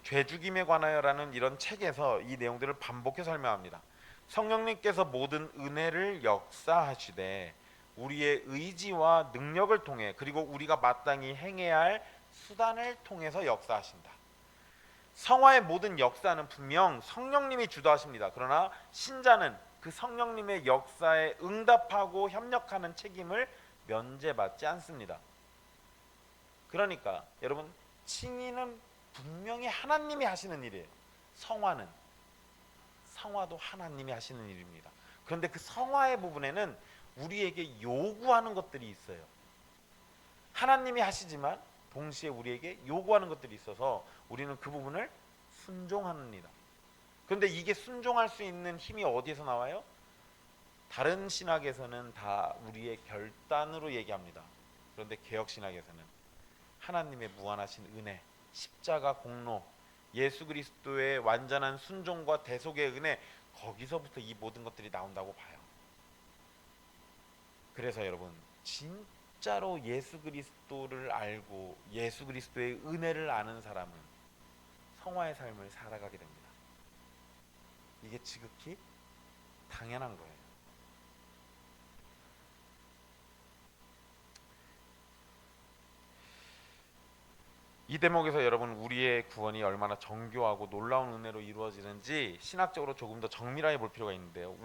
죄죽임에 관하여라는 이런 책에서 이 내용들을 반복해 설명합니다. 성령님께서 모든 은혜를 역사하시되 우리의 의지와 능력을 통해, 그리고 우리가 마땅히 행해야 할 수단을 통해서 역사하신다. 성화의 모든 역사는 분명 성령님이 주도하십니다. 그러나 신자는 그 성령님의 역사에 응답하고 협력하는 책임을 면제받지 않습니다. 그러니까 여러분, 칭의는 분명히 하나님이 하시는 일이에요. 성화도 하나님이 하시는 일입니다. 그런데 그 성화의 부분에는 우리에게 요구하는 것들이 있어요. 하나님이 하시지만 동시에 우리에게 요구하는 것들이 있어서 우리는 그 부분을 순종합니다. 그런데 이게 순종할 수 있는 힘이 어디에서 나와요? 다른 신학에서는 다 우리의 결단으로 얘기합니다. 그런데 개혁신학에서는 하나님의 무한하신 은혜, 십자가 공로, 예수 그리스도의 완전한 순종과 대속의 은혜, 거기서부터 이 모든 것들이 나온다고 봐요. 그래서 여러분, 진짜로 예수 그리스도를 알고 예수 그리스도의 은혜를 아는 사람은 성화의 삶을 살아가게 됩니다. 이게 지극히 당연한 거예요. 이 대목에서 여러분, 우리의 구원이 얼마나 정교하고 놀라운 은혜로 이루어지는지 신학적으로 조금 더 정밀하게 볼 필요가 있는데요.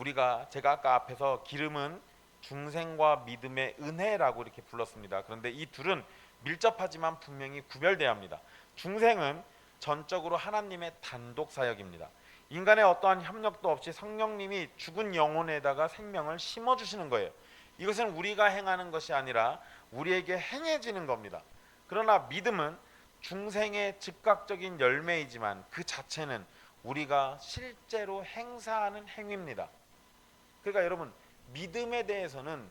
제가 아까 앞에서 기름은 중생과 믿음의 은혜라고 이렇게 불렀습니다. 그런데 이 둘은 밀접하지만 분명히 구별돼야 합니다. 중생은 전적으로 하나님의 단독 사역입니다. 인간의 어떠한 협력도 없이 성령님이 죽은 영혼에다가 생명을 심어주시는 거예요. 이것은 우리가 행하는 것이 아니라 우리에게 행해지는 겁니다. 그러나 믿음은 중생의 즉각적인 열매이지만 그 자체는 우리가 실제로 행사하는 행위입니다. 그러니까 여러분, 믿음에 대해서는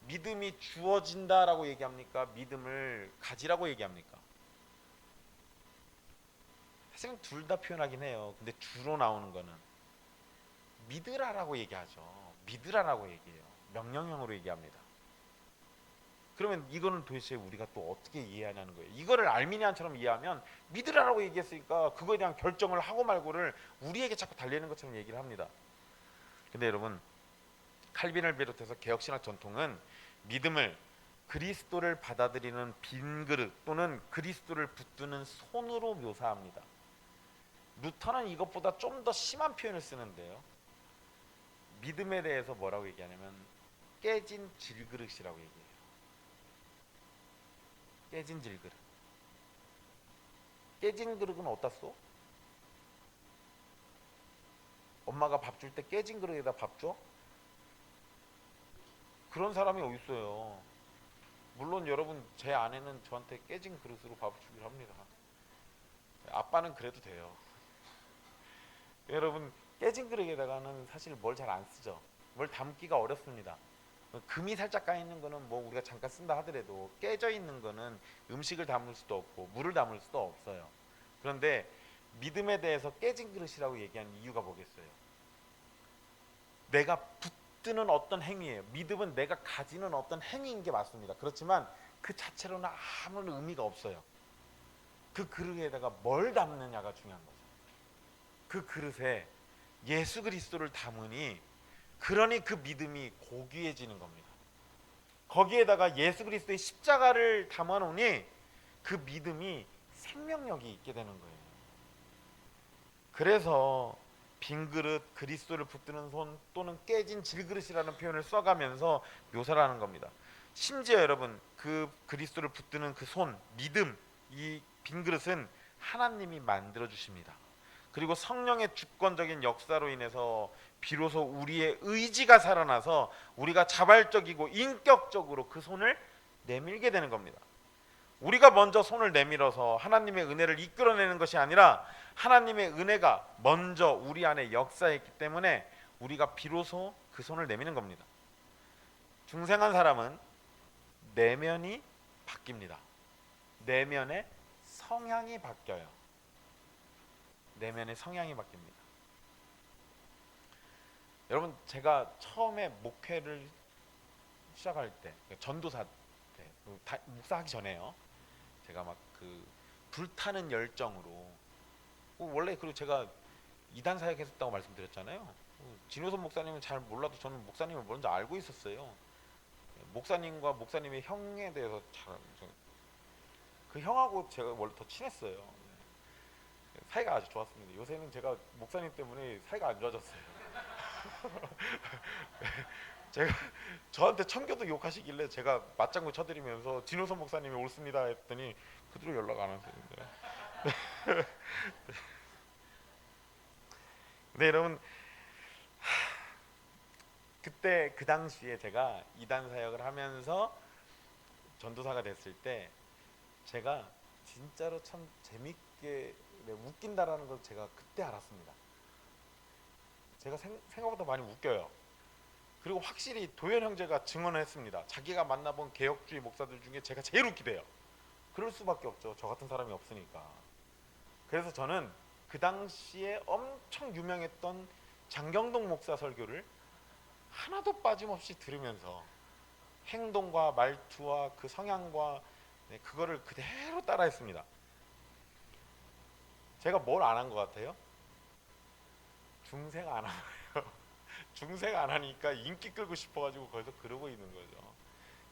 믿음이 주어진다라고 얘기합니까? 믿음을 가지라고 얘기합니까? 사실은 둘 다 표현하긴 해요. 근데 주로 나오는 거는 믿으라라고 얘기하죠. 믿으라라고 얘기해요. 명령형으로 얘기합니다. 그러면 이거는 도대체 우리가 또 어떻게 이해하냐는 거예요. 이거를 알미니안처럼 이해하면 믿으라라고 얘기했으니까 그거에 대한 결정을 하고 말고를 우리에게 자꾸 달리는 것처럼 얘기를 합니다. 근데 여러분, 칼빈을 비롯해서 개혁신학 전통은 믿음을 그리스도를 받아들이는 빈 그릇 또는 그리스도를 붙드는 손으로 묘사합니다. 루터는 이것보다 좀 더 심한 표현을 쓰는데요. 믿음에 대해서 뭐라고 얘기하냐면 깨진 질그릇이라고 얘기해요. 깨진 질그릇. 깨진 그릇은 어디다 써? 엄마가 밥 줄 때 깨진 그릇에다 밥 줘? 그런 사람이 어디 있어요. 물론 여러분, 제 아내는 저한테 깨진 그릇으로 밥을 주기를 합니다. 아빠는 그래도 돼요. 여러분, 깨진 그릇에다가는 사실 뭘 잘 안 쓰죠. 뭘 담기가 어렵습니다. 금이 살짝 까 있는 거는 뭐 우리가 잠깐 쓴다 하더라도 깨져 있는 거는 음식을 담을 수도 없고 물을 담을 수도 없어요. 그런데 믿음에 대해서 깨진 그릇이라고 얘기한 이유가 뭐겠어요? 내가 붙드는 어떤 행위예요. 믿음은 내가 가지는 어떤 행위인 게 맞습니다. 그렇지만 그 자체로는 아무런 의미가 없어요. 그 그릇에다가 뭘 담느냐가 중요한 거죠. 그 그릇에 예수 그리스도를 담으니, 그러니 그 믿음이 고귀해지는 겁니다. 거기에다가 예수 그리스도의 십자가를 담아 놓으니 그 믿음이 생명력이 있게 되는 거예요. 그래서 빈 그릇, 그리스도를 붙드는 손 또는 깨진 질그릇이라는 표현을 써가면서 묘사를 하는 겁니다. 심지어 여러분, 그 그리스도를 붙드는 그 손, 믿음, 이 빈 그릇은 하나님이 만들어 주십니다. 그리고 성령의 주권적인 역사로 인해서 비로소 우리의 의지가 살아나서 우리가 자발적이고 인격적으로 그 손을 내밀게 되는 겁니다. 우리가 먼저 손을 내밀어서 하나님의 은혜를 이끌어내는 것이 아니라 하나님의 은혜가 먼저 우리 안에 역사했기 때문에 우리가 비로소 그 손을 내미는 겁니다. 중생한 사람은 내면이 바뀝니다. 내면의 성향이 바뀌어요. 내면의 성향이 바뀝니다. 여러분, 제가 처음에 목회를 시작할 때, 전도사 때, 목사하기 전에요, 제가 막 그 불타는 열정으로, 원래 그리고 제가 이단 사역했었다고 말씀드렸잖아요. 진호선 목사님은 잘 몰라도 저는 목사님을 먼저 알고 있었어요. 목사님과 목사님의 형에 대해서 그 형하고 제가 원래 더 친했어요. 사이가 아주 좋았습니다. 요새는 제가 목사님 때문에 사이가 안 좋아졌어요. 제가 저한테 청교도 욕하시길래 제가 맞장구 쳐드리면서 진호선 목사님이 옳습니다 했더니 그 뒤로 연락 안 하세요. 네, 여러분, 그때 그 당시에 제가 이단 사역을 하면서 전도사가 됐을 때 제가 진짜로 참 재밌게 웃긴다라는 걸 제가 그때 알았습니다. 제가 생각보다 많이 웃겨요. 그리고 확실히 도현 형제가 증언을 했습니다. 자기가 만나본 개혁주의 목사들 중에 제가 제일 웃기대요. 그럴 수밖에 없죠. 저 같은 사람이 없으니까. 그래서 저는 그 당시에 엄청 유명했던 장경동 목사 설교를 하나도 빠짐없이 들으면서 행동과 말투와 그 성향과 그거를 그대로 따라했습니다. 제가 뭘 안 한 것 같아요? 중생 안 하요. 중생 안 하니까 인기 끌고 싶어가지고 거기서 그러고 있는 거죠.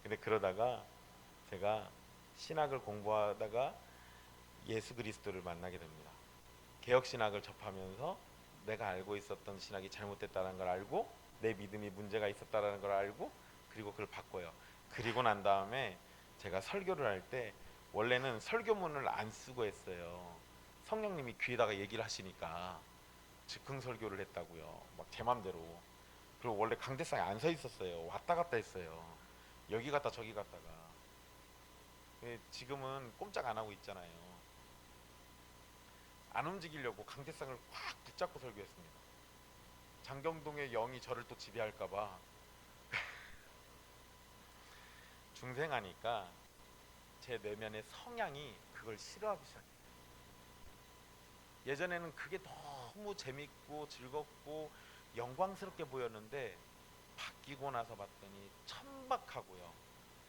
근데 그러다가 제가 신학을 공부하다가 예수 그리스도를 만나게 됩니다. 개혁 신학을 접하면서 내가 알고 있었던 신학이 잘못됐다는 걸 알고 내 믿음이 문제가 있었다는 걸 알고 그리고 그걸 바꿔요. 그리고 난 다음에 제가 설교를 할 때 원래는 설교문을 안 쓰고 했어요. 성령님이 귀에다가 얘기를 하시니까 즉흥 설교를 했다고요. 막 제 맘대로. 그리고 원래 강대상에 안 서 있었어요. 왔다 갔다 했어요. 여기 갔다 저기 갔다가. 지금은 꼼짝 안 하고 있잖아요. 안 움직이려고 강대상을 꽉 붙잡고 설교했습니다. 장경동의 영이 저를 또 지배할까봐. 중생하니까 제 내면의 성향이 그걸 싫어하기 시작해요. 예전에는 그게 너무 재밌고 즐겁고 영광스럽게 보였는데 바뀌고 나서 봤더니 천박하고요.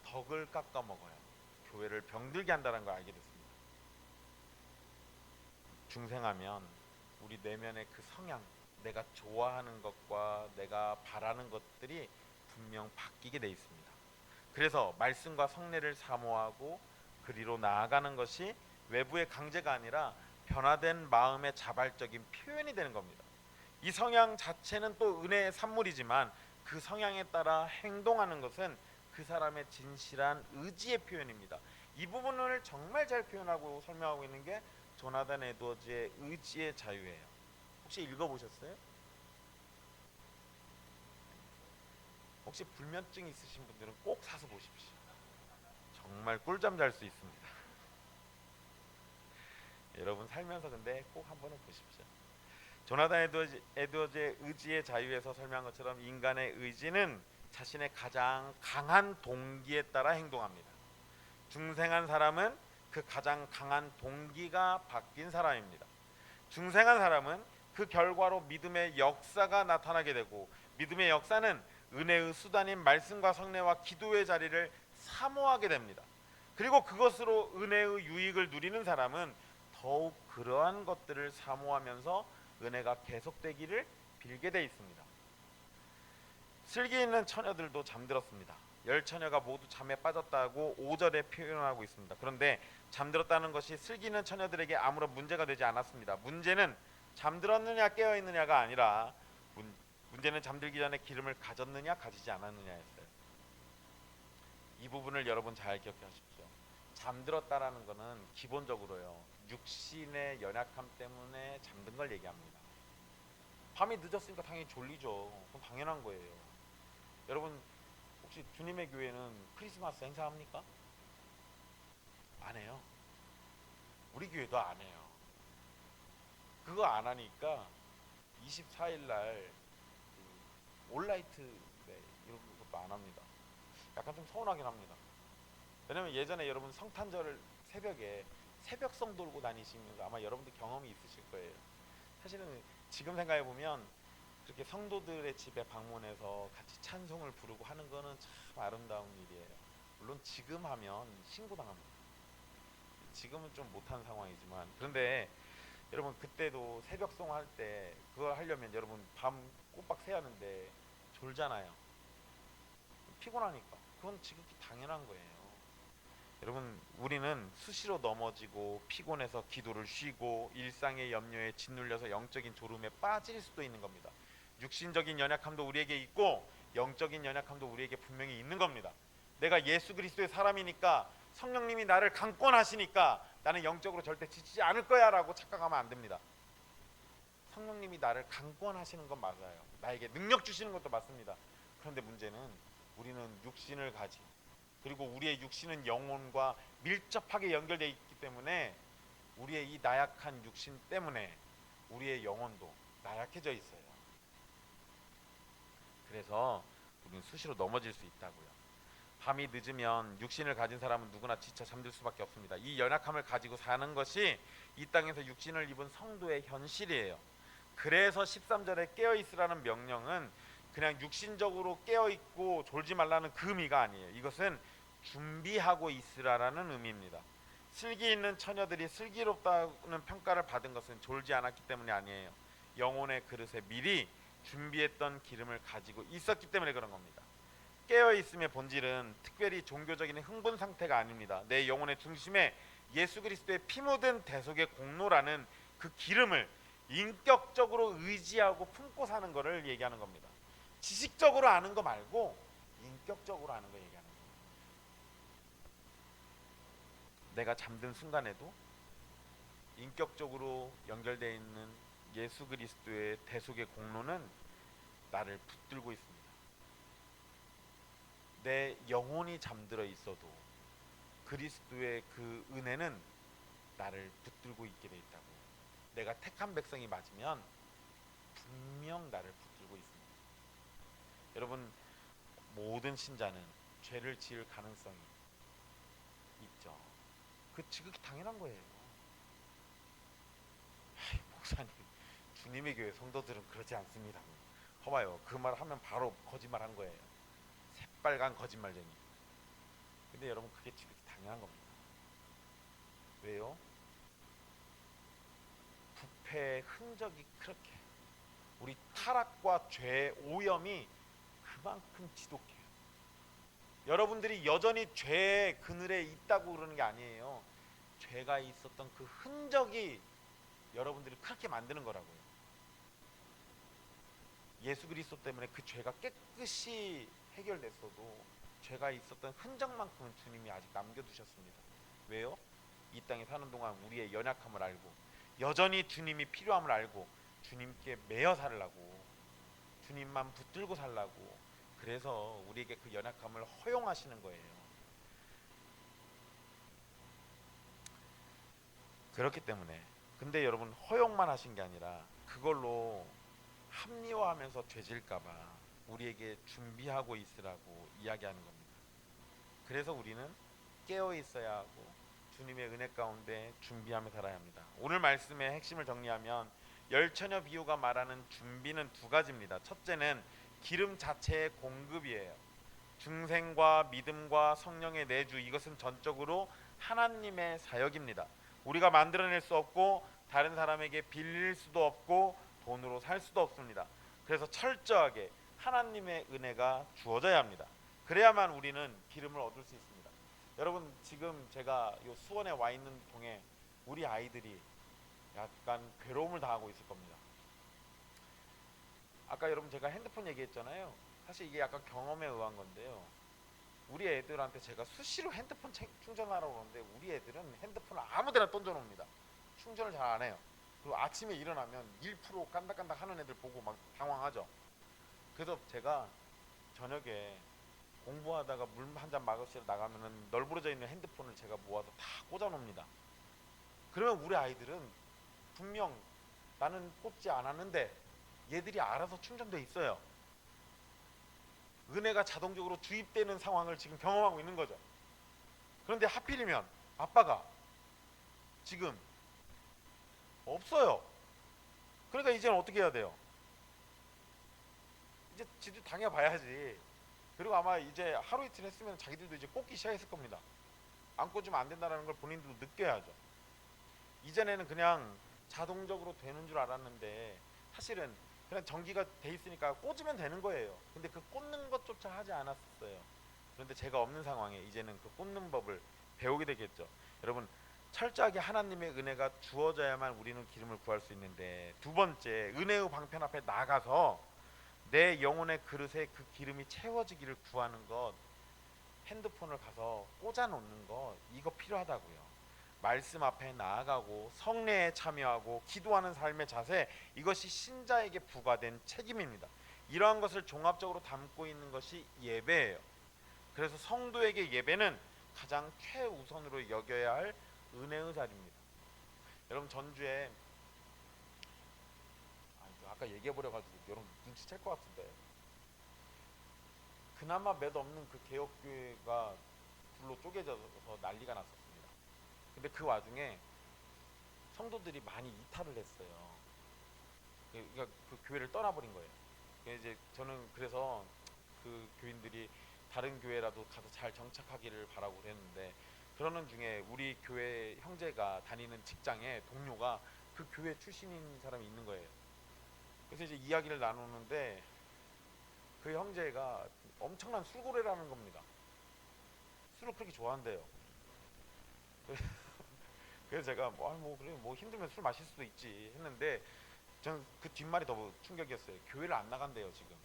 덕을 깎아먹어요. 교회를 병들게 한다는 걸 알게 됐습니다. 중생하면 우리 내면의 그 성향, 내가 좋아하는 것과 내가 바라는 것들이 분명 바뀌게 돼 있습니다. 그래서 말씀과 성례를 사모하고 그리로 나아가는 것이 외부의 강제가 아니라 변화된 마음의 자발적인 표현이 되는 겁니다. 이 성향 자체는 또 은혜의 산물이지만 그 성향에 따라 행동하는 것은 그 사람의 진실한 의지의 표현입니다. 이 부분을 정말 잘 표현하고 설명하고 있는 게 조나단 에드워즈의 의지의 자유예요. 혹시 읽어보셨어요? 혹시 불면증 있으신 분들은 꼭 사서 보십시오. 정말 꿀잠 잘 수 있습니다. 여러분 살면서 근데 꼭 한 번은 보십시오. 조나단 에드워즈의 의지의 자유에서 설명한 것처럼 인간의 의지는 자신의 가장 강한 동기에 따라 행동합니다. 중생한 사람은 그 가장 강한 동기가 바뀐 사람입니다. 중생한 사람은 그 결과로 믿음의 역사가 나타나게 되고, 믿음의 역사는 은혜의 수단인 말씀과 성례와 기도의 자리를 사모하게 됩니다. 그리고 그것으로 은혜의 유익을 누리는 사람은 더욱 그러한 것들을 사모하면서 은혜가 계속되기를 빌게 돼 있습니다. 슬기 있는 처녀들도 잠들었습니다. 열 처녀가 모두 잠에 빠졌다고 5절에 표현하고 있습니다. 그런데 잠들었다는 것이 슬기 있는 처녀들에게 아무런 문제가 되지 않았습니다. 문제는 잠들었느냐 깨어있느냐가 아니라 문제는 잠들기 전에 기름을 가졌느냐 가지지 않았느냐였어요. 이 부분을 여러분 잘 기억하십시오. 잠들었다라는 것은 기본적으로요, 육신의 연약함 때문에 잠든 걸 얘기합니다. 밤이 늦었으니까 당연히 졸리죠. 그건 당연한 거예요. 여러분 혹시 주님의 교회는 크리스마스 행사합니까? 안 해요. 우리 교회도 안 해요. 그거 안 하니까 24일 날 올라이트 이런 것도 안 합니다. 약간 좀 서운하긴 합니다. 왜냐면 예전에 여러분 성탄절 새벽에 새벽성 돌고 다니시는 거 아마 여러분들 경험이 있으실 거예요. 사실은 지금 생각해 보면 그렇게 성도들의 집에 방문해서 같이 찬송을 부르고 하는 거는 참 아름다운 일이에요. 물론 지금 하면 신고당합니다. 지금은 좀 못한 상황이지만, 그런데 여러분 그때도 새벽송 할 때 그걸 하려면 여러분 밤 꼬박 새야 하는데 졸잖아요. 피곤하니까. 그건 지극히 당연한 거예요. 여러분 우리는 수시로 넘어지고 피곤해서 기도를 쉬고 일상의 염려에 짓눌려서 영적인 졸음에 빠질 수도 있는 겁니다. 육신적인 연약함도 우리에게 있고 영적인 연약함도 우리에게 분명히 있는 겁니다. 내가 예수 그리스도의 사람이니까 성령님이 나를 강권하시니까 나는 영적으로 절대 지치지 않을 거야 라고 착각하면 안 됩니다. 성령님이 나를 강권하시는 건 맞아요. 나에게 능력 주시는 것도 맞습니다. 그런데 문제는 우리는 육신을 가지고, 그리고 우리의 육신은 영혼과 밀접하게 연결되어 있기 때문에 우리의 이 나약한 육신 때문에 우리의 영혼도 나약해져 있어요. 그래서 우리는 수시로 넘어질 수 있다고요. 밤이 늦으면 육신을 가진 사람은 누구나 지쳐 잠들 수밖에 없습니다. 이 연약함을 가지고 사는 것이 이 땅에서 육신을 입은 성도의 현실이에요. 그래서 13절에 깨어있으라는 명령은 그냥 육신적으로 깨어있고 졸지 말라는 그 의미가 아니에요. 이것은 준비하고 있으라는 의미입니다. 슬기 있는 처녀들이 슬기롭다는 평가를 받은 것은 졸지 않았기 때문이 아니에요. 영혼의 그릇에 미리 준비했던 기름을 가지고 있었기 때문에 그런 겁니다. 깨어있음의 본질은 특별히 종교적인 흥분 상태가 아닙니다. 내 영혼의 중심에 예수 그리스도의 피 묻은 대속의 공로라는 그 기름을 인격적으로 의지하고 품고 사는 것을 얘기하는 겁니다. 지식적으로 아는 거 말고 인격적으로 아는 거 얘기하는 거예요. 내가 잠든 순간에도 인격적으로 연결되어 있는 예수 그리스도의 대속의 공로는 나를 붙들고 있습니다. 내 영혼이 잠들어 있어도 그리스도의 그 은혜는 나를 붙들고 있게 돼 있다고. 내가 택한 백성이 맞으면 분명 나를 붙들고 있습니다. 여러분 모든 신자는 죄를 지을 가능성이 있죠. 그 지극히 당연한 거예요. 목사님, 주님의 교회 성도들은 그러지 않습니다. 봐봐요, 그 말 하면 바로 거짓말한 거예요. 새빨간 거짓말쟁이. 근데 여러분 그게 지극히 당연한 겁니다. 왜요? 부패의 흔적이 그렇게, 우리 타락과 죄의 오염이 그만큼 지독해요. 여러분들이 여전히 죄의 그늘에 있다고 그러는 게 아니에요. 죄가 있었던 그 흔적이 여러분들이 그렇게 만드는 거라고요. 예수 그리스도 때문에 그 죄가 깨끗이 해결됐어도 죄가 있었던 흔적만큼은 주님이 아직 남겨두셨습니다. 왜요? 이 땅에 사는 동안 우리의 연약함을 알고 여전히 주님이 필요함을 알고 주님께 매여 살라고, 주님만 붙들고 살라고, 그래서 우리에게 그 연약함을 허용하시는 거예요. 그렇기 때문에, 근데 여러분 허용만 하신 게 아니라 그걸로 합리화하면서 죄질까봐 우리에게 준비하고 있으라고 이야기하는 겁니다. 그래서 우리는 깨어 있어야 하고 주님의 은혜 가운데 준비하며 살아야 합니다. 오늘 말씀의 핵심을 정리하면 열처녀 비유가 말하는 준비는 두 가지입니다. 첫째는 기름 자체의 공급이에요. 중생과 믿음과 성령의 내주, 이것은 전적으로 하나님의 사역입니다. 우리가 만들어낼 수 없고 다른 사람에게 빌릴 수도 없고 돈으로 살 수도 없습니다. 그래서 철저하게 하나님의 은혜가 주어져야 합니다. 그래야만 우리는 기름을 얻을 수 있습니다. 여러분, 지금 제가 이 수원에 와 있는 동에 우리 아이들이 약간 괴로움을 당하고 있을 겁니다. 아까 여러분 제가 핸드폰 얘기했잖아요. 사실 이게 약간 경험에 의한 건데요. 우리 애들한테 제가 수시로 핸드폰 충전하라고 그러는데 우리 애들은 핸드폰을 아무데나 던져놓습니다. 충전을 잘 안 해요. 그리고 아침에 일어나면 1% 깐닥깐닥 하는 애들 보고 막 당황하죠. 그래서 제가 저녁에 공부하다가 물 한 잔 마시러 나가면은 널브러져 있는 핸드폰을 제가 모아서 다 꽂아 놓습니다. 그러면 우리 아이들은 분명 나는 꽂지 않았는데 얘들이 알아서 충전돼 있어요. 은혜가 자동적으로 주입되는 상황을 지금 경험하고 있는 거죠. 그런데 하필이면 아빠가 지금 없어요. 그러니까 이제는 어떻게 해야 돼요? 이제 지도 당해봐야지. 그리고 아마 이제 하루 이틀 했으면 자기들도 이제 꽂기 시작했을 겁니다. 안 꽂으면 안 된다는 걸 본인들도 느껴야죠. 이전에는 그냥 자동적으로 되는 줄 알았는데 사실은 그냥 전기가 돼 있으니까 꽂으면 되는 거예요. 근데 그 꽂는 것조차 하지 않았어요. 그런데 제가 없는 상황에 이제는 그 꽂는 법을 배우게 되겠죠. 여러분, 철저하게 하나님의 은혜가 주어져야만 우리는 기름을 구할 수 있는데, 두 번째, 은혜의 방편 앞에 나가서 내 영혼의 그릇에 그 기름이 채워지기를 구하는 것, 핸드폰을 가서 꽂아 놓는 것, 이거 필요하다고요. 말씀 앞에 나아가고 성례에 참여하고 기도하는 삶의 자세, 이것이 신자에게 부과된 책임입니다. 이러한 것을 종합적으로 담고 있는 것이 예배예요. 그래서 성도에게 예배는 가장 최우선으로 여겨야 할 은혜의 자리입니다. 여러분, 전주에 아까 얘기해버려가지고 여러분 눈치챌 것 같은데, 그나마 몇 없는 그 개혁교회가 둘로 쪼개져서 난리가 났었습니다. 근데 그 와중에 성도들이 많이 이탈을 했어요. 그러니까 그 교회를 떠나버린 거예요. 이제 저는 그래서 그 교인들이 다른 교회라도 가서 잘 정착하기를 바라고 그랬는데, 그러는 중에 우리 교회 형제가 다니는 직장에 동료가 그 교회 출신인 사람이 있는 거예요. 그래서 이제 이야기를 나누는데 그 형제가 엄청난 술고래라는 겁니다. 술을 그렇게 좋아한대요. 그래서 제가 그래 뭐 힘들면 술 마실 수도 있지 했는데, 저는 그 뒷말이 더 충격이었어요. 교회를 안 나간대요 지금.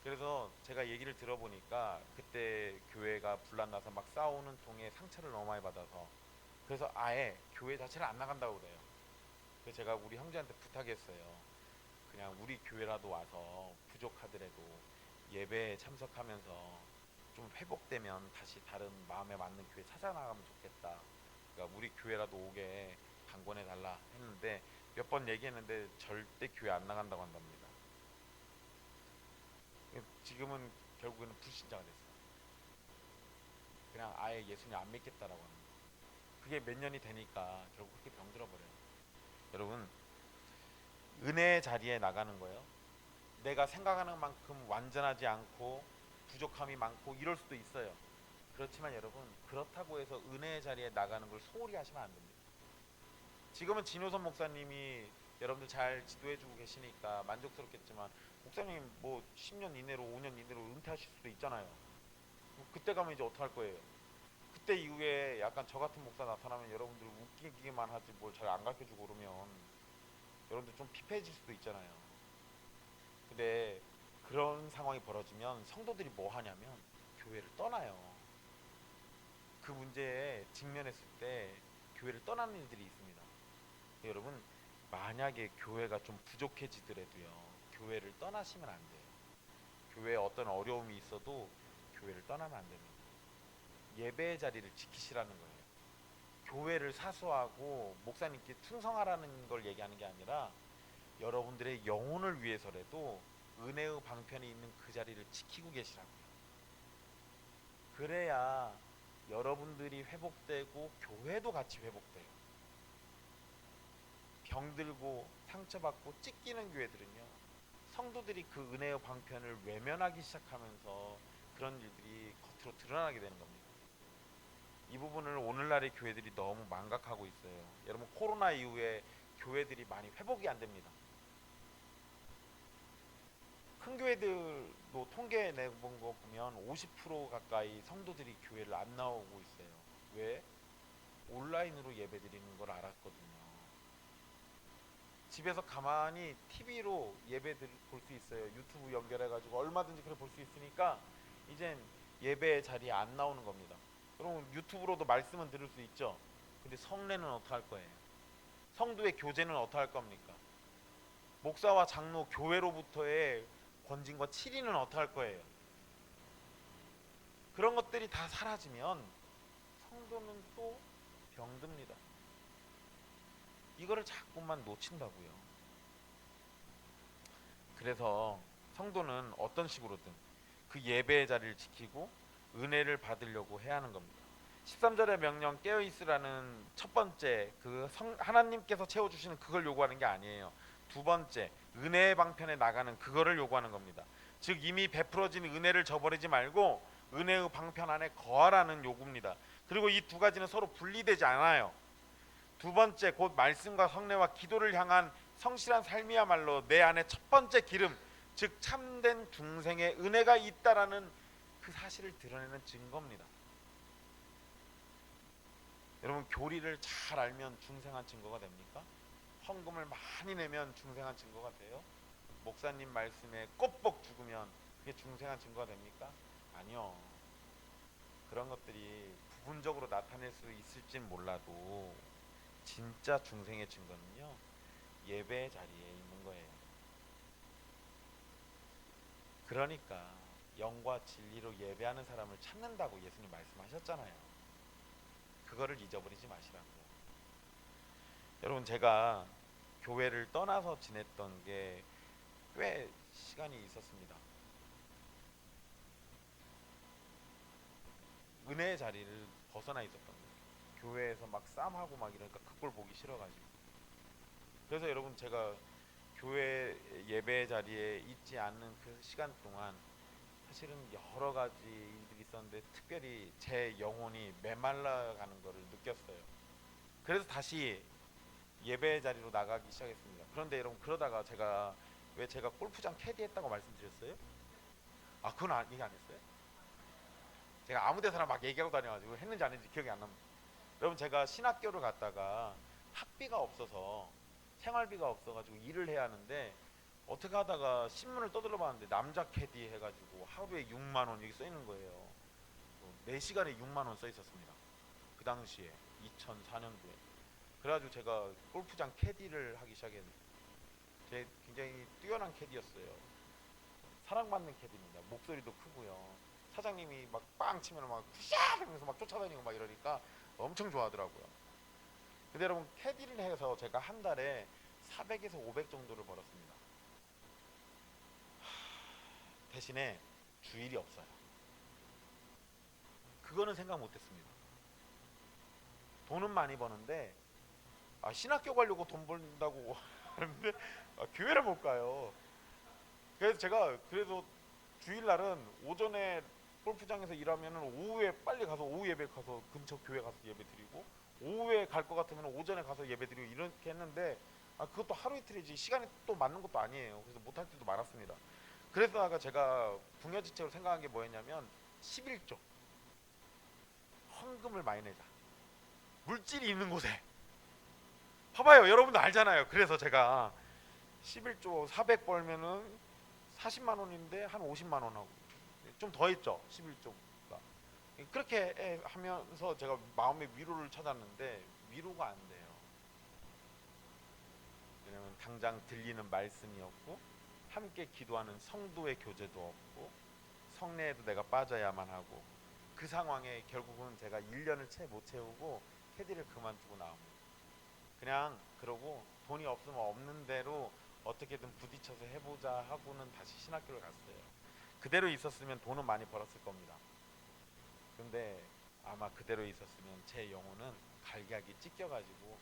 그래서 제가 얘기를 들어보니까 그때 교회가 분란나서 막 싸우는 통에 상처를 너무 많이 받아서, 그래서 아예 교회 자체를 안 나간다고 그래요. 그래서 제가 우리 형제한테 부탁했어요. 그냥 우리 교회라도 와서 부족하더라도 예배에 참석하면서 좀 회복되면 다시 다른 마음에 맞는 교회 찾아나가면 좋겠다. 그러니까 우리 교회라도 오게 당권해 달라 했는데, 몇 번 얘기했는데 절대 교회 안 나간다고 한답니다. 지금은 결국에는 불신자가 됐어요. 그냥 아예 예수님 안 믿겠다라고 합니다. 그게 몇 년이 되니까 결국 그렇게 병들어 버려요. 여러분, 은혜의 자리에 나가는 거예요. 내가 생각하는 만큼 완전하지 않고 부족함이 많고 이럴 수도 있어요. 그렇지만 여러분, 그렇다고 해서 은혜의 자리에 나가는 걸 소홀히 하시면 안 됩니다. 지금은 진효선 목사님이 여러분들 잘 지도해주고 계시니까 만족스럽겠지만, 목사님 뭐 10년 이내로 5년 이내로 은퇴하실 수도 있잖아요. 그때 가면 이제 어떡할 거예요? 그때 이후에 약간 저 같은 목사 나타나면 여러분들 웃기기만 하지 뭘 잘 안 가르쳐주고 그러면 여러분들 좀 피폐해질 수도 있잖아요. 근데 그런 상황이 벌어지면 성도들이 뭐 하냐면 교회를 떠나요. 그 문제에 직면했을 때 교회를 떠나는 일들이 있습니다. 여러분, 만약에 교회가 좀 부족해지더라도요, 교회를 떠나시면 안 돼요. 교회에 어떤 어려움이 있어도 교회를 떠나면 안 됩니다. 예배의 자리를 지키시라는 거예요. 교회를 사수하고 목사님께 충성하라는 걸 얘기하는 게 아니라 여러분들의 영혼을 위해서라도 은혜의 방편에 있는 그 자리를 지키고 계시라고요. 그래야 여러분들이 회복되고 교회도 같이 회복돼요. 병들고 상처받고 찢기는 교회들은요, 성도들이 그 은혜의 방편을 외면하기 시작하면서 그런 일들이 겉으로 드러나게 되는 겁니다. 이 부분을 오늘날의 교회들이 너무 망각하고 있어요. 여러분, 코로나 이후에 교회들이 많이 회복이 안 됩니다. 큰 교회들도 통계 내본 거 보면 50% 가까이 성도들이 교회를 안 나오고 있어요. 왜? 온라인으로 예배 드리는 걸 알았거든요. 집에서 가만히 TV로 예배 볼 수 있어요. 유튜브 연결해가지고 얼마든지 그래 볼 수 있으니까 이젠 예배 자리에 안 나오는 겁니다. 그럼 유튜브로도 말씀은 들을 수 있죠. 근데 성례는 어떻게 할 거예요? 성도의 교제는 어떻게 할 겁니까? 목사와 장로 교회로부터의 권징과 치리는 어떻게 할 거예요? 그런 것들이 다 사라지면 성도는 또 병듭니다. 이거를 자꾸만 놓친다고요. 그래서 성도는 어떤 식으로든 그 예배의 자리를 지키고 은혜를 받으려고 해야 하는 겁니다. 13절의 명령 깨어있으라는 첫 번째, 하나님께서 채워주시는 그걸 요구하는 게 아니에요. 두 번째, 은혜의 방편에 나가는 그거를 요구하는 겁니다. 즉 이미 베풀어진 은혜를 저버리지 말고 은혜의 방편 안에 거하라는 요구입니다. 그리고 이 두 가지는 서로 분리되지 않아요. 두 번째, 곧 말씀과 성례와 기도를 향한 성실한 삶이야말로 내 안에 첫 번째 기름, 즉 참된 중생의 은혜가 있다라는 그 사실을 드러내는 증거입니다. 여러분, 교리를 잘 알면 중생한 증거가 됩니까? 헌금을 많이 내면 중생한 증거가 돼요? 목사님 말씀에 꼬뻑 죽으면 그게 중생한 증거가 됩니까? 아니요. 그런 것들이 부분적으로 나타낼 수 있을진 몰라도 진짜 중생의 증거는요, 예배 자리에 있는 거예요. 그러니까 영과 진리로 예배하는 사람을 찾는다고 예수님 말씀하셨잖아요. 그거를 잊어버리지 마시라고요. 여러분, 제가 교회를 떠나서 지냈던 게 꽤 시간이 있었습니다. 은혜의 자리를 벗어나 있었던 거예요. 교회에서 막 쌈하고 막 이러니까 그걸 보기 싫어가지고. 그래서 여러분, 제가 교회 예배 자리에 있지 않는 그 시간 동안 사실은 여러 가지 일들이 있었는데 특별히 제 영혼이 메말라가는 것을 느꼈어요. 그래서 다시 예배 자리로 나가기 시작했습니다. 그런데 여러분, 그러다가 제가 골프장 캐디했다고 말씀드렸어요? 아, 그건 얘기 안 했어요? 제가 아무 데서나 막 얘기하고 다녀가지고 했는지 안 했는지 기억이 안 납니다. 여러분, 제가 신학교를 갔다가 학비가 없어서, 생활비가 없어가지고 일을 해야 하는데 어떻게 하다가 신문을 떠들어 봤는데 남자 캐디 해가지고 하루에 6만 원 여기 써 있는 거예요. 4시간에 6만 원 써 있었습니다. 그 당시에 2004년도에. 그래가지고 제가 골프장 캐디를 하기 시작했는데 제 굉장히 뛰어난 캐디였어요. 사랑받는 캐디입니다. 목소리도 크고요. 사장님이 막 빵 치면 막 푸샷 하면서 막 쫓아다니고 막 이러니까 엄청 좋아하더라고요. 근데 여러분, 캐디를 해서 제가 한 달에 400에서 500 정도를 벌었습니다. 대신에 주일이 없어요. 그거는 생각 못했습니다. 돈은 많이 버는데 신학교 가려고 돈 벌다고 하는데 교회를 못 가요. 그래서 제가 주일날은 오전에 골프장에서 일하면 오후에 빨리 가서 오후 예배 가서 근처 교회 가서 예배 드리고, 오후에 갈 것 같으면 오전에 가서 예배 드리고 이렇게 했는데 그것도 하루 이틀이지 시간이 또 맞는 것도 아니에요. 그래서 못할 때도 많았습니다. 그래서 제가 궁여지책으로 생각한 게 뭐였냐면 11조 헌금을 많이 내자. 물질이 있는 곳에. 봐봐요, 여러분도 알잖아요. 그래서 제가 11조 400 벌면은 40만 원인데 한 50만 원 하고 좀 더 했죠. 11조가. 그렇게 하면서 제가 마음의 위로를 찾았는데 위로가 안 돼요. 왜냐면 당장 들리는 말씀이 없고 함께 기도하는 성도의 교제도 없고 성례에도 내가 빠져야만 하고, 그 상황에 결국은 제가 1년을 채 못 채우고 캐디를 그만두고 나옵니다. 그냥 그러고 돈이 없으면 없는 대로 어떻게든 부딪혀서 해보자 하고는 다시 신학교를 갔어요. 그대로 있었으면 돈은 많이 벌었을 겁니다. 근데 아마 그대로 있었으면 제 영혼은 갈기하기 찢겨가지고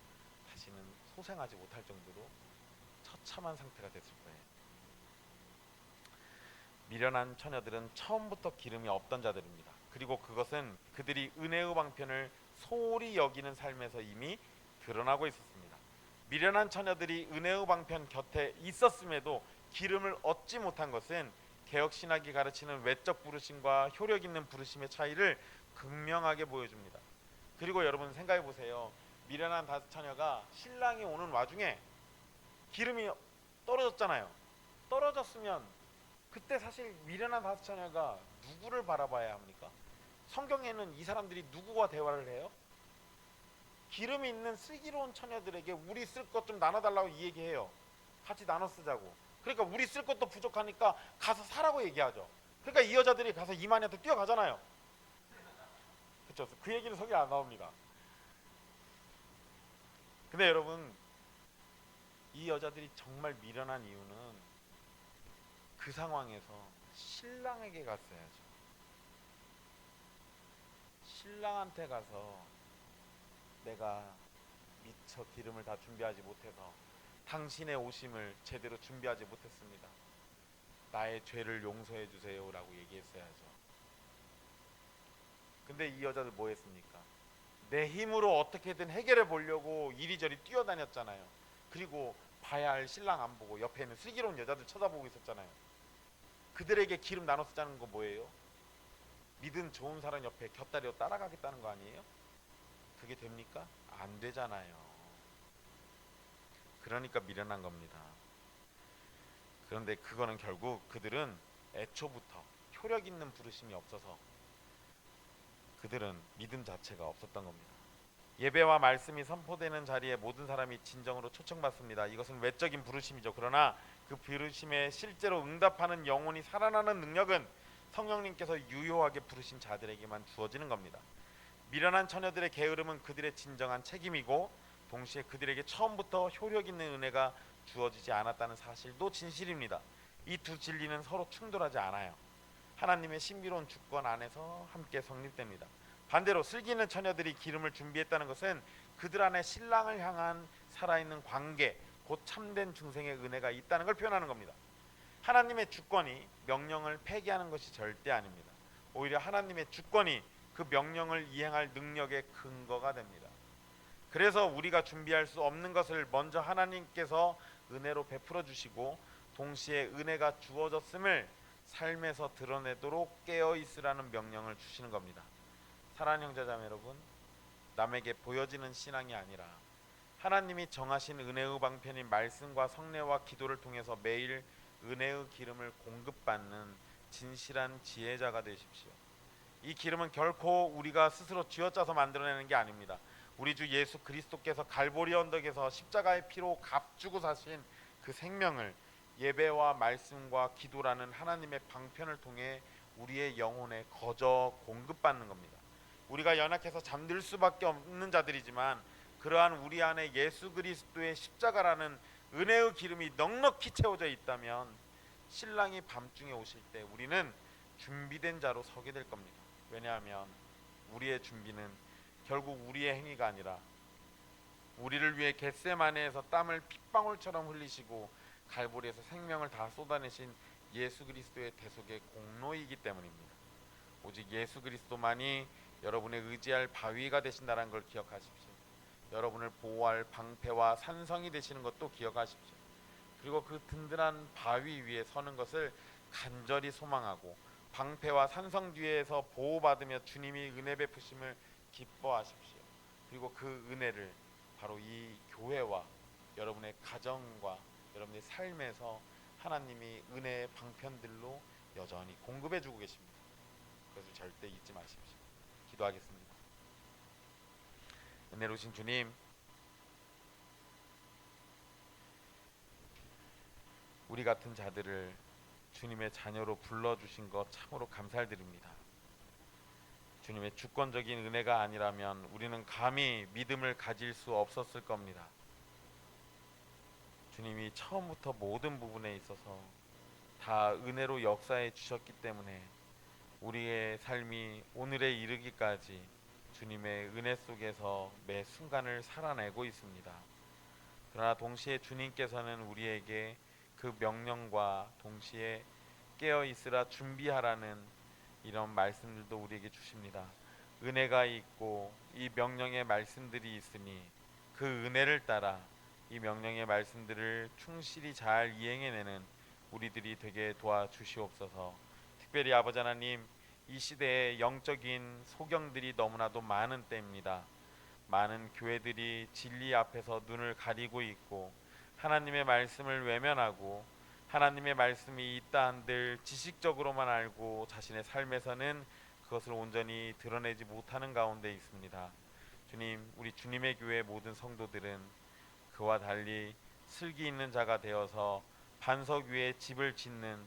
다시는 소생하지 못할 정도로 처참한 상태가 됐을 거예요. 미련한 처녀들은 처음부터 기름이 없던 자들입니다. 그리고 그것은 그들이 은혜의 방편을 소홀히 여기는 삶에서 이미 드러나고 있었습니다. 미련한 처녀들이 은혜의 방편 곁에 있었음에도 기름을 얻지 못한 것은 개혁신학이 가르치는 외적 부르심과 효력 있는 부르심의 차이를 극명하게 보여줍니다. 그리고 여러분 생각해 보세요. 미련한 다섯 처녀가 신랑이 오는 와중에 기름이 떨어졌잖아요. 떨어졌으면 그때 사실 미련한 다섯 처녀가 누구를 바라봐야 합니까? 성경에는 이 사람들이 누구와 대화를 해요? 기름이 있는 슬기로운 처녀들에게 우리 쓸 것 좀 나눠달라고 이 얘기해요. 같이 나눠 쓰자고. 그러니까 우리 쓸 것도 부족하니까 가서 사라고 얘기하죠. 그러니까 이 여자들이 가서 이만희한테 뛰어가잖아요. 그렇죠? 그 얘기는 성경에 안 나옵니다. 근데 여러분, 이 여자들이 정말 미련한 이유는 그 상황에서 신랑에게 갔어야죠. 신랑한테 가서 내가 미처 기름을 다 준비하지 못해서 당신의 오심을 제대로 준비하지 못했습니다. 나의 죄를 용서해 주세요라고 얘기했어야죠. 근데 이 여자들 뭐 했습니까? 내 힘으로 어떻게든 해결해 보려고 이리저리 뛰어다녔잖아요. 그리고 봐야 할 신랑 안 보고 옆에 있는 슬기로운 여자들 쳐다보고 있었잖아요. 그들에게 기름 나눠 쓰자는 거 뭐예요? 믿음 좋은 사람 옆에 곁다리로 따라가겠다는 거 아니에요? 그게 됩니까? 안 되잖아요. 그러니까 미련한 겁니다. 그런데 그거는 결국 그들은 애초부터 효력 있는 부르심이 없어서 그들은 믿음 자체가 없었던 겁니다. 예배와 말씀이 선포되는 자리에 모든 사람이 진정으로 초청받습니다. 이것은 외적인 부르심이죠. 그러나 그 부르심에 실제로 응답하는 영혼이 살아나는 능력은 성령님께서 유효하게 부르신 자들에게만 주어지는 겁니다. 미련한 처녀들의 게으름은 그들의 진정한 책임이고 동시에 그들에게 처음부터 효력 있는 은혜가 주어지지 않았다는 사실도 진실입니다. 이 두 진리는 서로 충돌하지 않아요. 하나님의 신비로운 주권 안에서 함께 성립됩니다. 반대로 슬기 있는 처녀들이 기름을 준비했다는 것은 그들 안에 신랑을 향한 살아있는 관계, 곧 참된 중생의 은혜가 있다는 걸 표현하는 겁니다. 하나님의 주권이 명령을 폐기하는 것이 절대 아닙니다. 오히려 하나님의 주권이 그 명령을 이행할 능력의 근거가 됩니다. 그래서 우리가 준비할 수 없는 것을 먼저 하나님께서 은혜로 베풀어 주시고 동시에 은혜가 주어졌음을 삶에서 드러내도록 깨어 있으라는 명령을 주시는 겁니다. 사랑하는 형제자매 여러분, 남에게 보여지는 신앙이 아니라 하나님이 정하신 은혜의 방편인 말씀과 성례와 기도를 통해서 매일 은혜의 기름을 공급받는 진실한 지혜자가 되십시오. 이 기름은 결코 우리가 스스로 쥐어짜서 만들어내는 게 아닙니다. 우리 주 예수 그리스도께서 갈보리 언덕에서 십자가의 피로 값주고 사신 그 생명을 예배와 말씀과 기도라는 하나님의 방편을 통해 우리의 영혼에 거저 공급받는 겁니다. 우리가 연약해서 잠들 수밖에 없는 자들이지만 그러한 우리 안에 예수 그리스도의 십자가라는 은혜의 기름이 넉넉히 채워져 있다면 신랑이 밤중에 오실 때 우리는 준비된 자로 서게 될 겁니다. 왜냐하면 우리의 준비는 결국 우리의 행위가 아니라 우리를 위해 겟세마네에서 땀을 핏방울처럼 흘리시고 갈보리에서 생명을 다 쏟아내신 예수 그리스도의 대속의 공로이기 때문입니다. 오직 예수 그리스도만이 여러분의 의지할 바위가 되신다는 걸 기억하십시오. 여러분을 보호할 방패와 산성이 되시는 것도 기억하십시오. 그리고 그 든든한 바위 위에 서는 것을 간절히 소망하고 방패와 산성 뒤에서 보호받으며 주님이 은혜 베푸심을 기뻐하십시오. 그리고 그 은혜를 바로 이 교회와 여러분의 가정과 여러분의 삶에서 하나님이 은혜의 방편들로 여전히 공급해 주고 계십니다. 그것을 절대 잊지 마십시오. 기도하겠습니다. 은혜로우신 주님, 우리 같은 자들을 주님의 자녀로 불러주신 것 참으로 감사드립니다. 주님의 주권적인 은혜가 아니라면 우리는 감히 믿음을 가질 수 없었을 겁니다. 주님이 처음부터 모든 부분에 있어서 다 은혜로 역사해 주셨기 때문에 우리의 삶이 오늘에 이르기까지 주님의 은혜 속에서 매 순간을 살아내고 있습니다. 그러나 동시에 주님께서는 우리에게 그 명령과 동시에 깨어 있으라 준비하라는 이런 말씀들도 우리에게 주십니다. 은혜가 있고 이 명령의 말씀들이 있으니 그 은혜를 따라 이 명령의 말씀들을 충실히 잘 이행해내는 우리들이 되게 도와주시옵소서. 특별히 아버지 하나님, 이 시대에 영적인 소경들이 너무나도 많은 때입니다. 많은 교회들이 진리 앞에서 눈을 가리고 있고 하나님의 말씀을 외면하고 하나님의 말씀이 있다 한들 지식적으로만 알고 자신의 삶에서는 그것을 온전히 드러내지 못하는 가운데 있습니다. 주님, 우리 주님의 교회 모든 성도들은 그와 달리 슬기 있는 자가 되어서 반석 위에 집을 짓는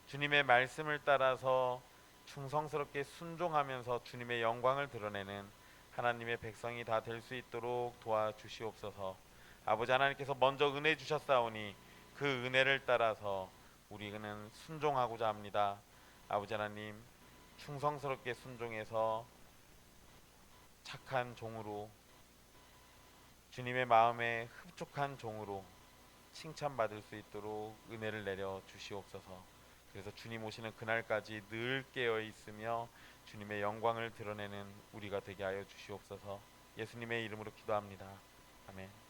주님의 말씀을 따라서 충성스럽게 순종하면서 주님의 영광을 드러내는 하나님의 백성이 다 될 수 있도록 도와주시옵소서. 아버지 하나님께서 먼저 은혜 주셨사오니 그 은혜를 따라서 우리는 순종하고자 합니다. 아버지 하나님, 충성스럽게 순종해서 착한 종으로 주님의 마음에 흡족한 종으로 칭찬받을 수 있도록 은혜를 내려 주시옵소서. 그래서 주님 오시는 그날까지 늘 깨어 있으며 주님의 영광을 드러내는 우리가 되게 하여 주시옵소서. 예수님의 이름으로 기도합니다. 아멘.